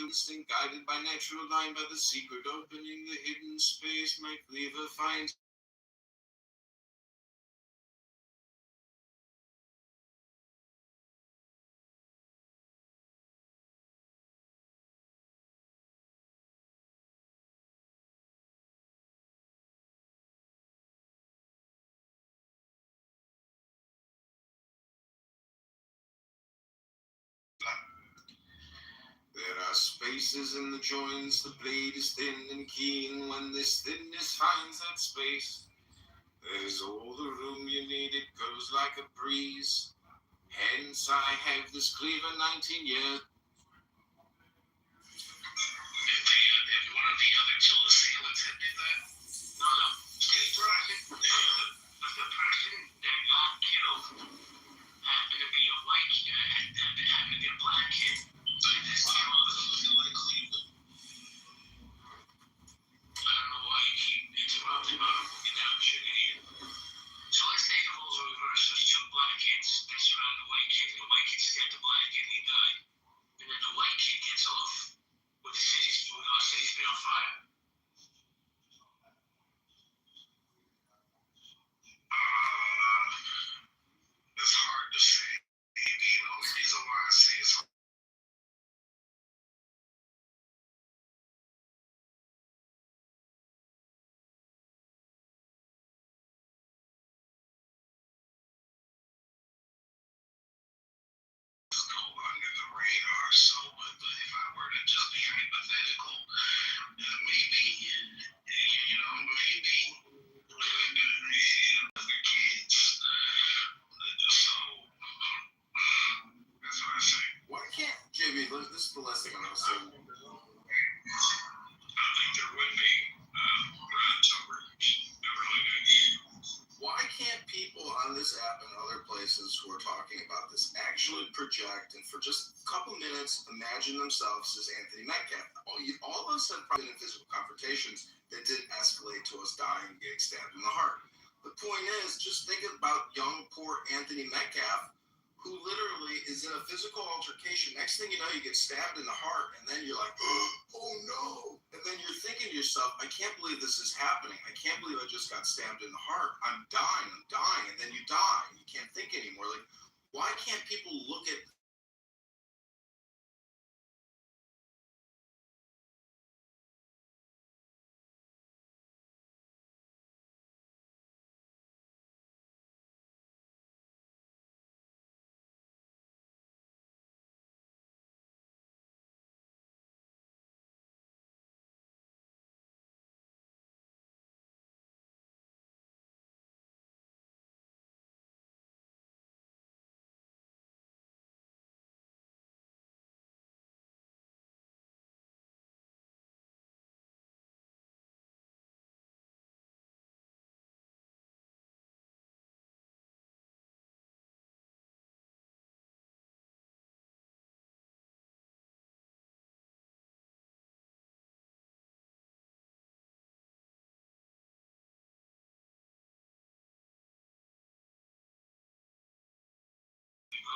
instinct, guided by natural line, by the secret opening, the hidden space, my cleaver finds. There are spaces in the joints, the blade is thin and keen. When this thinness finds that space, there's all the room you need, it goes like a breeze. Hence I have this cleaver 19 years. If one of the other two assailants had did that? No. The person that got killed happened to be a white kid, happened to be a black kid. This kid was looking like Cleveland. I don't know why you keep interrupting about him looking down shit, idiot. So let's say the roles are reversed. There's two black kids that surround the white kid. The white kid scared the black kid and he died. And then the white kid gets off. With the city's been on fire. It's hard to say. Maybe the only reason why I say it's hard. Go under the radar, so but if I were to just be hypothetical, maybe maybe other kids. So that's what I say. Why can't, JB, this is the last thing I'm going to say. I think there would be Why can't people on this app and other places who are talking about this actually project and for just a couple minutes imagine themselves as Anthony Metcalf? All of us have probably been in physical confrontations that didn't escalate to us dying and getting stabbed in the heart. The point is, just think about young, poor Anthony Metcalf, who literally is in a physical altercation. Next thing you know, you get stabbed in the heart, and then you're like, oh no. And then you're thinking to yourself, I can't believe this is happening. I can't believe I just got stabbed in the heart. I'm dying. And then you die, and you can't think anymore. Like, why can't people look at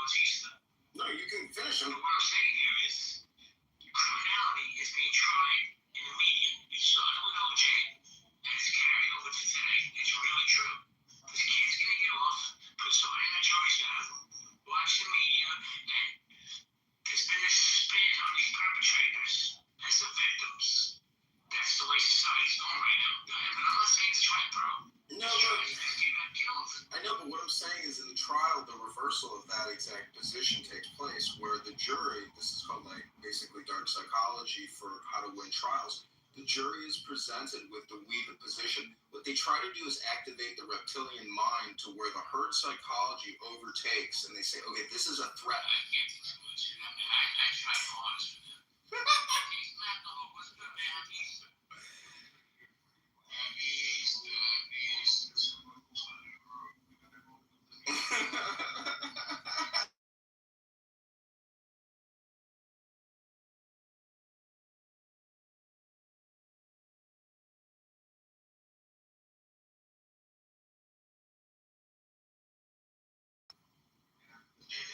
Bautista. no, you can finish them. What I'm saying here is criminality is being tried in the media. It started with OJ and it's carried over to today. It's really true. This kid's gonna get off, but somebody in the jury's gonna watch the media, and there's been this spin on these perpetrators as the victims. That's the way society's going right now. But I'm not saying it's right, bro. No, I know, but what I'm saying is in the trial, the reversal of that exact position takes place where the jury, this is called like basically dark psychology for how to win trials. The jury is presented with the we the position. What they try to do is activate the reptilian mind to where the herd psychology overtakes and they say, okay, this is a threat. I can't do too much. I try to pause. He's not the what's the Bautista.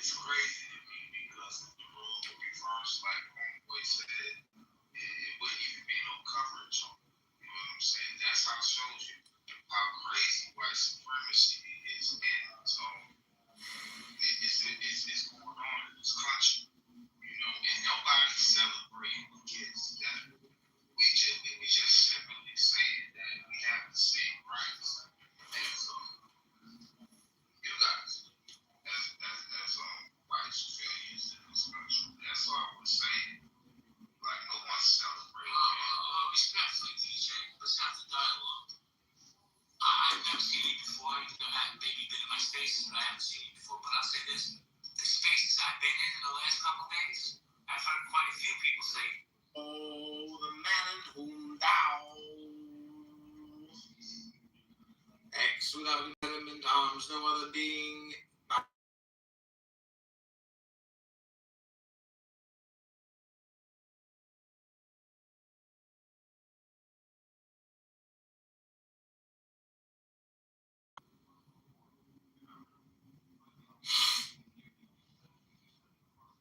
It's crazy to me because the rule would be first, like Homeboy said, it wouldn't even be no coverage on it. You know what I'm saying? That's how it shows you how crazy white supremacy is in. So it's going on in this country. You know, and nobody's celebrating the kids that we just simply saying that we have the same rights as you guys. As white civilians in this country. That's all we're saying. faces that I haven't seen before, but I'll say this. The spaces I've been in the last couple of days, I've heard quite a few people say, "Oh, the man in whom thou acts without impediment, harms no other being."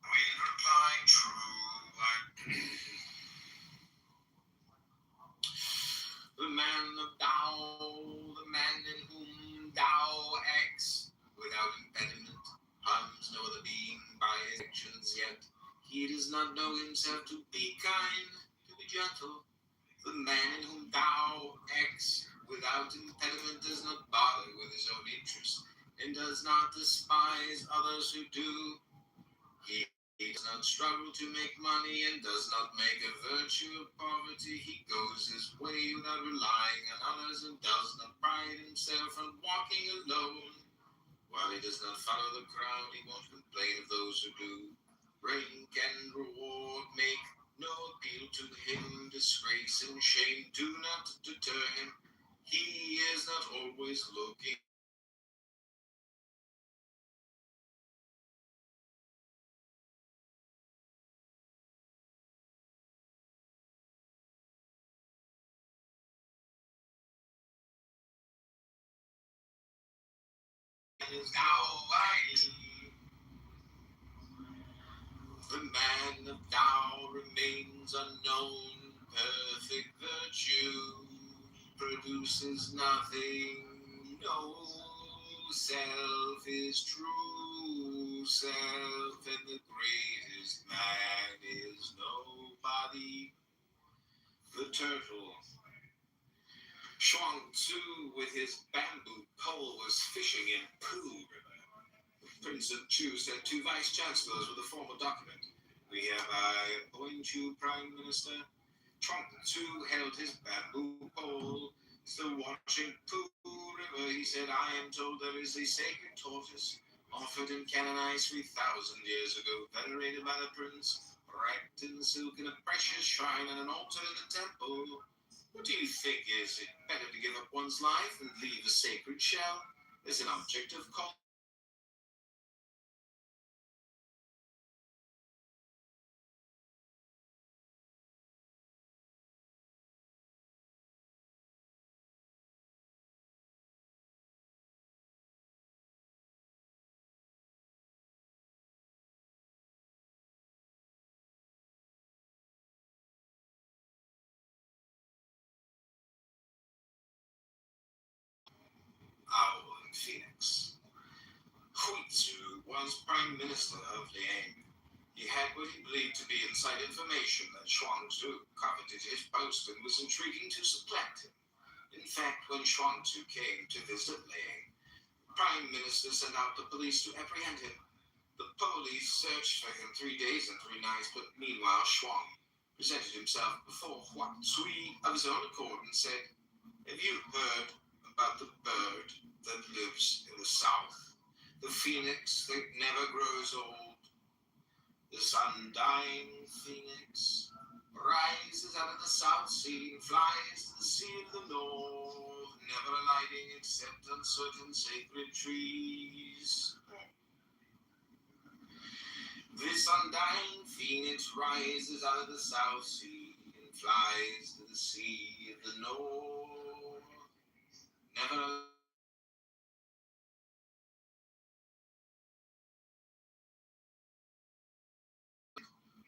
We'll reply true. The man of thou, the man in whom thou acts without impediment, harms no other being by his actions, yet he does not know himself to be kind, to be gentle. The man in whom thou acts without impediment does not bother with his own interest, and does not despise others who do. He does not struggle to make money, and does not make a virtue of poverty. He goes his way without relying on others, and does not pride himself on walking alone. While he does not follow the crowd, he won't complain of those who do. Rank and reward make no appeal to him. Disgrace and shame do not deter him. He is not always looking. Is thou the man of thou remains unknown. Perfect virtue produces nothing. No self is true self, and the greatest man is nobody. The turtle. Chuang Tzu with his bamboo pole was fishing in Pooh River. Prince of Chu sent 2 vice chancellors with a formal document. "We hereby appoint you Prime Minister." Chuang Tzu held his bamboo pole, still watching Pooh River. He said, "I am told there is a sacred tortoise, offered and canonized 3,000 years ago, venerated by the prince, wrapped in silk in a precious shrine and an altar in the temple. What do you think? Is it better to give up one's life and leave a sacred shell? As an object of cult owl and phoenix?" Huizu was prime minister of Liang. He had what he believed to be inside information that Xuanzhu coveted his post and was intriguing to supplant him. In fact, when Xuanzhu came to visit Liang, the prime minister sent out the police to apprehend him. The police searched for him 3 days and 3 nights, but meanwhile Xuan presented himself before Huang Cui of his own accord and said, "Have you heard about the bird that lives in the south? The phoenix that never grows old? This undying phoenix rises out of the South Sea and flies to the sea of the North, never alighting except on certain sacred trees. This undying phoenix rises out of the South Sea and flies to the sea of the North, never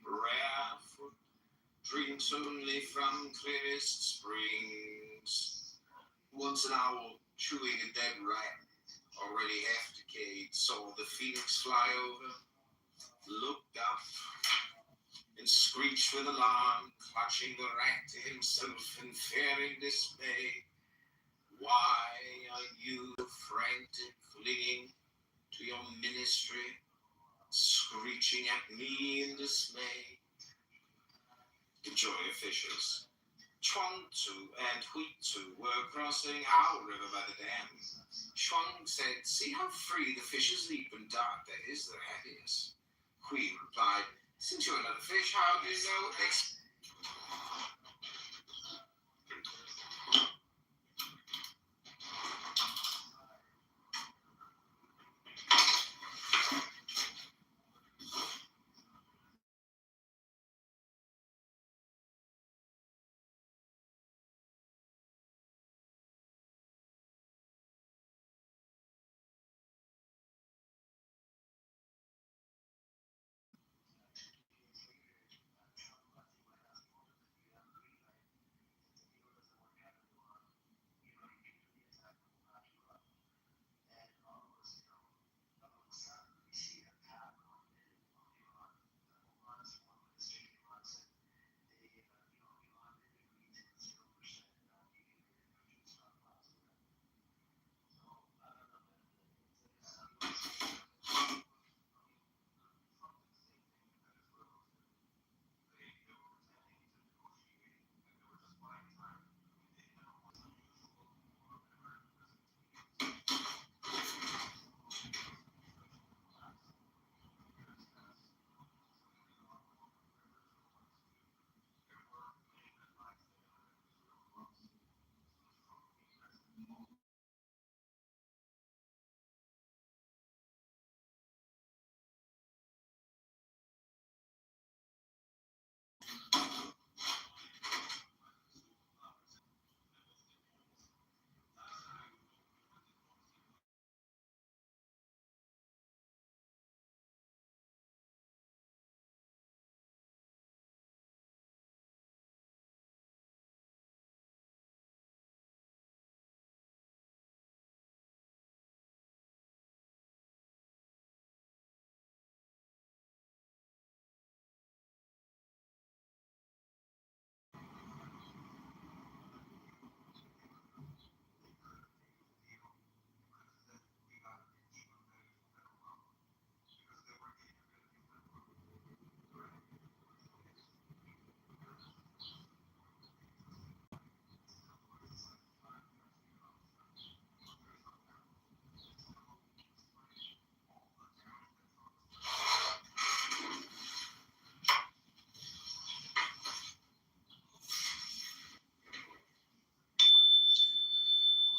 rare fruit, drinks only from clearest springs." Once an owl, chewing a dead rat, already half decayed, saw the phoenix fly over, looked up, and screeched with alarm, clutching the rat to himself in fearing dismay. "Why are you frantic, clinging to your ministry, screeching at me in dismay?" The joy of fishes. Chuang-Tzu and Hui-Tzu were crossing our river by the dam. Chuang said, "See how free the fishes leap and dart, that is their happiness." Hui replied, "Since you're not a fish, how do you know it's..."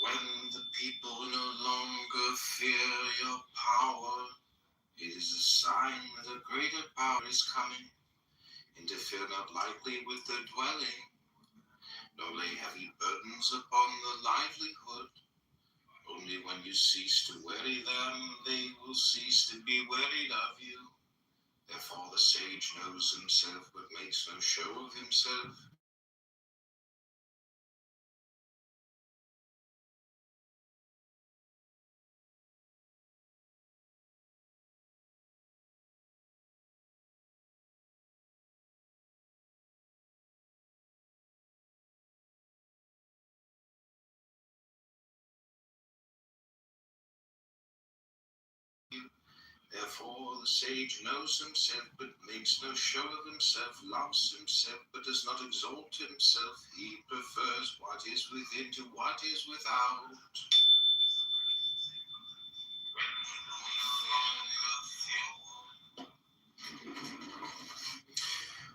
When the people no longer fear your power, it is a sign that a greater power is coming. Interfere not lightly with their dwelling, nor lay heavy burdens upon the livelihood. Only when you cease to weary them, they will cease to be wearied of you. Therefore the sage knows himself, but makes no show of himself. Therefore the sage knows himself, but makes no show of himself, loves himself, but does not exalt himself. He prefers what is within to what is without.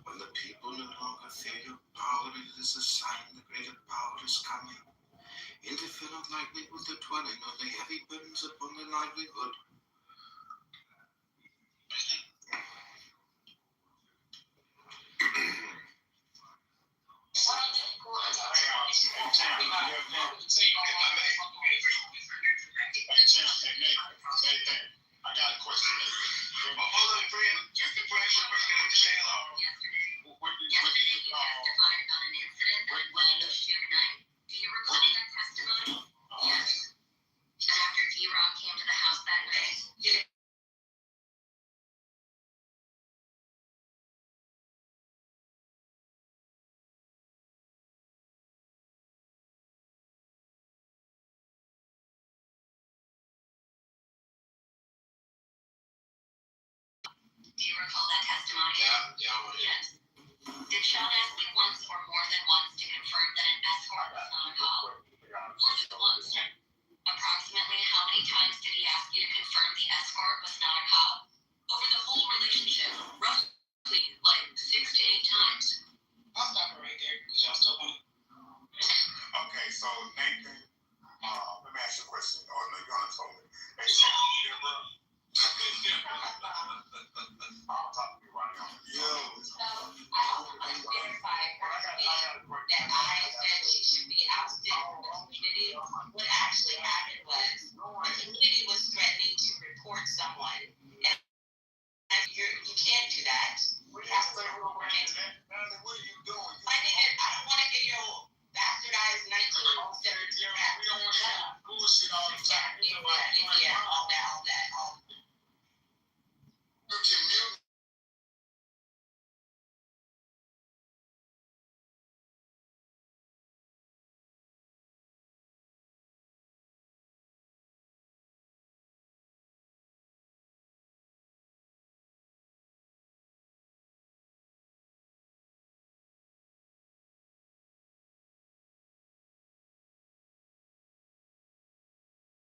When the people no longer fear your power, it is a sign the greater power is coming. Interfere not lightly with the dwelling, nor lay heavy burdens upon the livelihood. I got a question. Hold on, friend. Just a question. What you say? Yesterday you testified about an incident that involved a shoot night. Do you recall that testimony? Yes. And after D-Rock came to the house that night, do you recall that testimony? Yeah. Yes. Did Sean ask you once or more than once to confirm that an escort was not a cop? More than once. Approximately how many times did he ask you to confirm the escort was not a cop? Over the whole relationship, roughly like 6 to 8 times. I'll stop it right there because y'all still want to. Okay, so Nathan, let me ask you a question. Oh, no, you're gonna tell me. Hey, so, Deborah. I'll talk to you right now. Yo. So, I also want to verify that I said she should be ousted from the community. What actually happened was the community was threatening to report someone. And you can't do that. We have to report it. What are you doing? I don't want to hear your bastardized 1970s rap. We don't want to hear bullshit all the time. Yeah, all that. You can mute.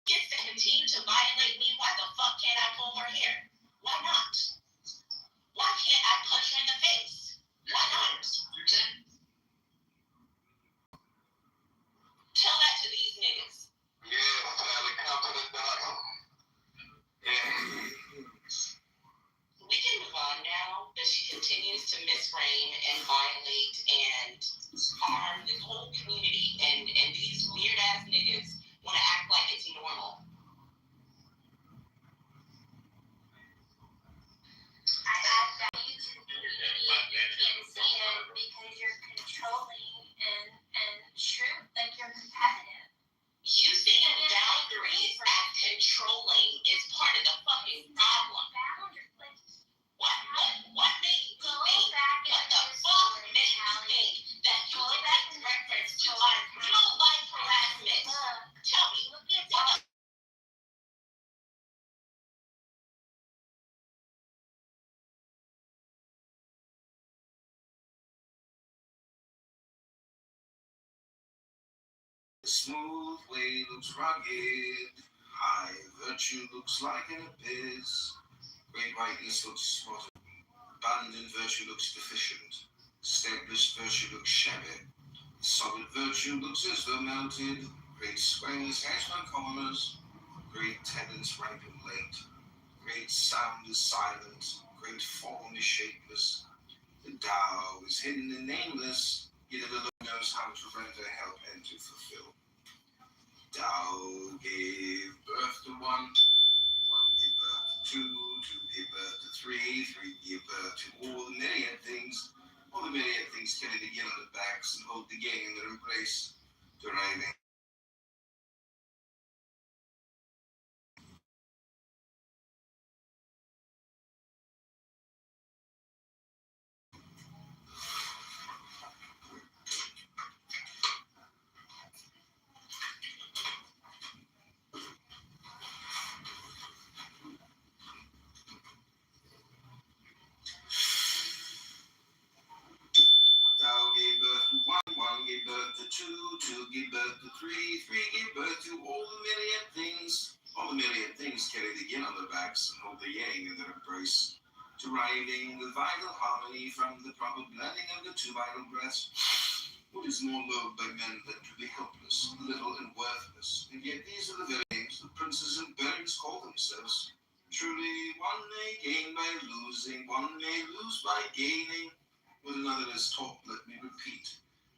Gets to continue to violate me, why the fuck can't I pull her hair? Why not? Why can't I punch her in the face? Why not? You can. Tell that to these niggas. Yeah, Sally, come to the doctor. Yeah. We can move on now, but she continues to misframe and violate and harm the whole community, and these weird ass niggas want to act like it's normal. I asked that you to be immediate. You can't say it because you're controlling and true, like you're competitive. Using boundaries and controlling is part of the fucking problem. What made you think? What the fuck made you think that you can make reference to real life harassment? Tell me, what the Smooth way looks rugged, high virtue looks like an abyss. Great whiteness looks spotted, abandoned virtue looks deficient. Established virtue looks shabby, solid virtue looks as though melted. Great squares, hedgehog corners, great tenants ripen late. Great sound is silent, great form is shapeless. The Tao is hidden and nameless, yet it alone knows how to render, help, and to fulfill. Tao gave birth to one gave birth to two gave birth to three gave birth to all the myriad things. All the myriad things carry the yin on their backs and hold the yang in their embrace, deriving. Tao gave birth to one gave birth to two gave birth to three gave birth to all the myriad things. All the myriad things carry the yin on their backs and hold the yang in their embrace, deriving the vital harmony from the proper blending of the two vital breaths. What is more loved by men than to be helpless, little, and worthless? And yet these are the very names the princes and barons call themselves. Truly, one may gain by losing, one may lose by gaining. What another is taught, let me repeat.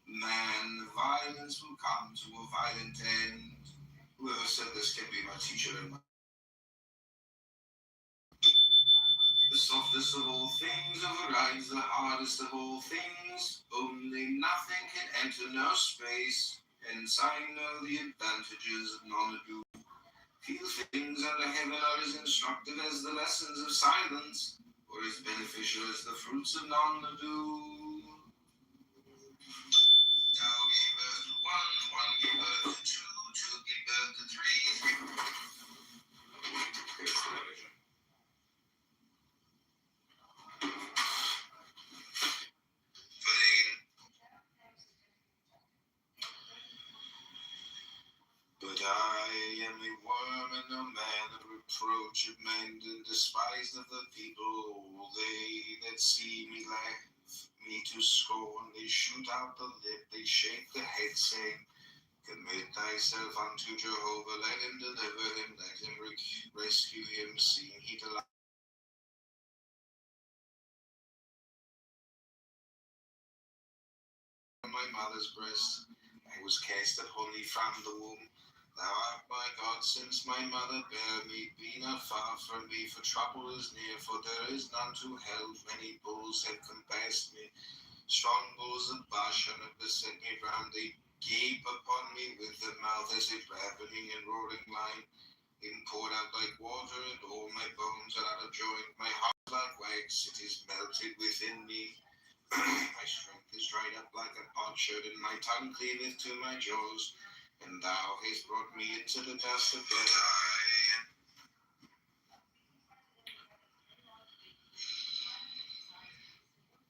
Man, violence will come to a violent end. Whoever said this can be my teacher and my... The softest of all things overrides the hardest of all things. Only nothing can enter no space. Hence I know the advantages of non-ado. Few things under heaven are as instructive as the lessons of silence, or as beneficial as the fruits of non-ado. Tao gave birth to one gave birth to two gave birth to three. reproach of men and despised of the people. All they that see me laugh me to scorn. They shoot out the lip, they shake the head, saying, Commit thyself unto Jehovah, let him deliver him, let him rescue him, seeing he delights in my mother's breast. I was cast upon thee from the womb. Thou art my God, since my mother bare me. Be not far from me, for trouble is near, for there is none to help. Many bulls have compassed me, strong bulls of Bashan have beset me round. They gape upon me with their mouth as if ravening and roaring lion. Being poured out like water, and all my bones are out of joint. My heart is like wax, it is melted within me. My strength is dried up like a potsherd, and my tongue cleaveth to my jaws. And thou hast brought me into the dust of death.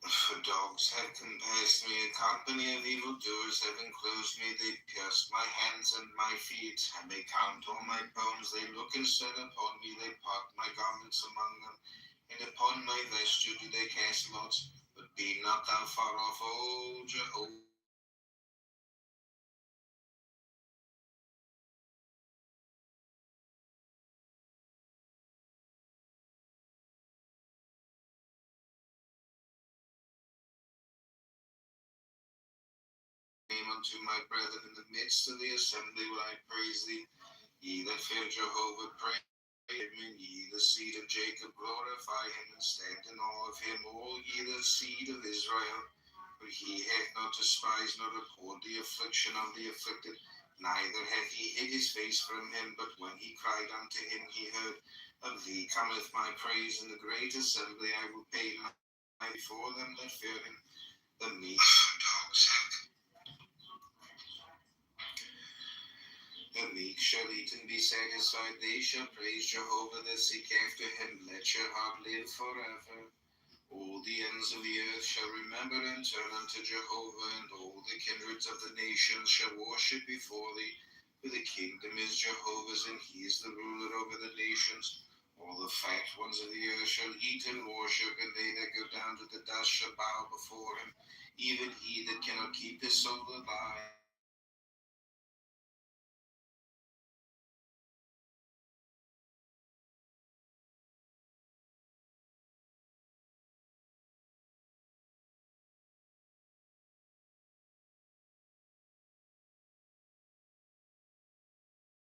For dogs have compassed me, a company of evildoers have enclosed me. They pierced my hands and my feet, and they count all my bones. They look and set upon me, they part my garments among them, and upon my vesture do they cast lots. But be not thou far off, O Jehovah. Name unto my brethren in the midst of the assembly will I praise thee. Ye that fear Jehovah, praise him, and ye the seed of Jacob, glorify him, and stand in awe of him, all ye the seed of Israel. For he hath not despised nor abhorred the affliction of the afflicted, neither hath he hid his face from him, but when he cried unto him, he heard. Of thee cometh my praise in the great assembly. I will pay my before them that fear him. The meek shall eat and be satisfied. They shall praise Jehovah that seek after him. Let your heart live forever. All the ends of the earth shall remember and turn unto Jehovah, and all the kindreds of the nations shall worship before thee. For the kingdom is Jehovah's, and he is the ruler over the nations. All the fat ones of the earth shall eat and worship, and they that go down to the dust shall bow before him, even he that cannot keep his soul alive.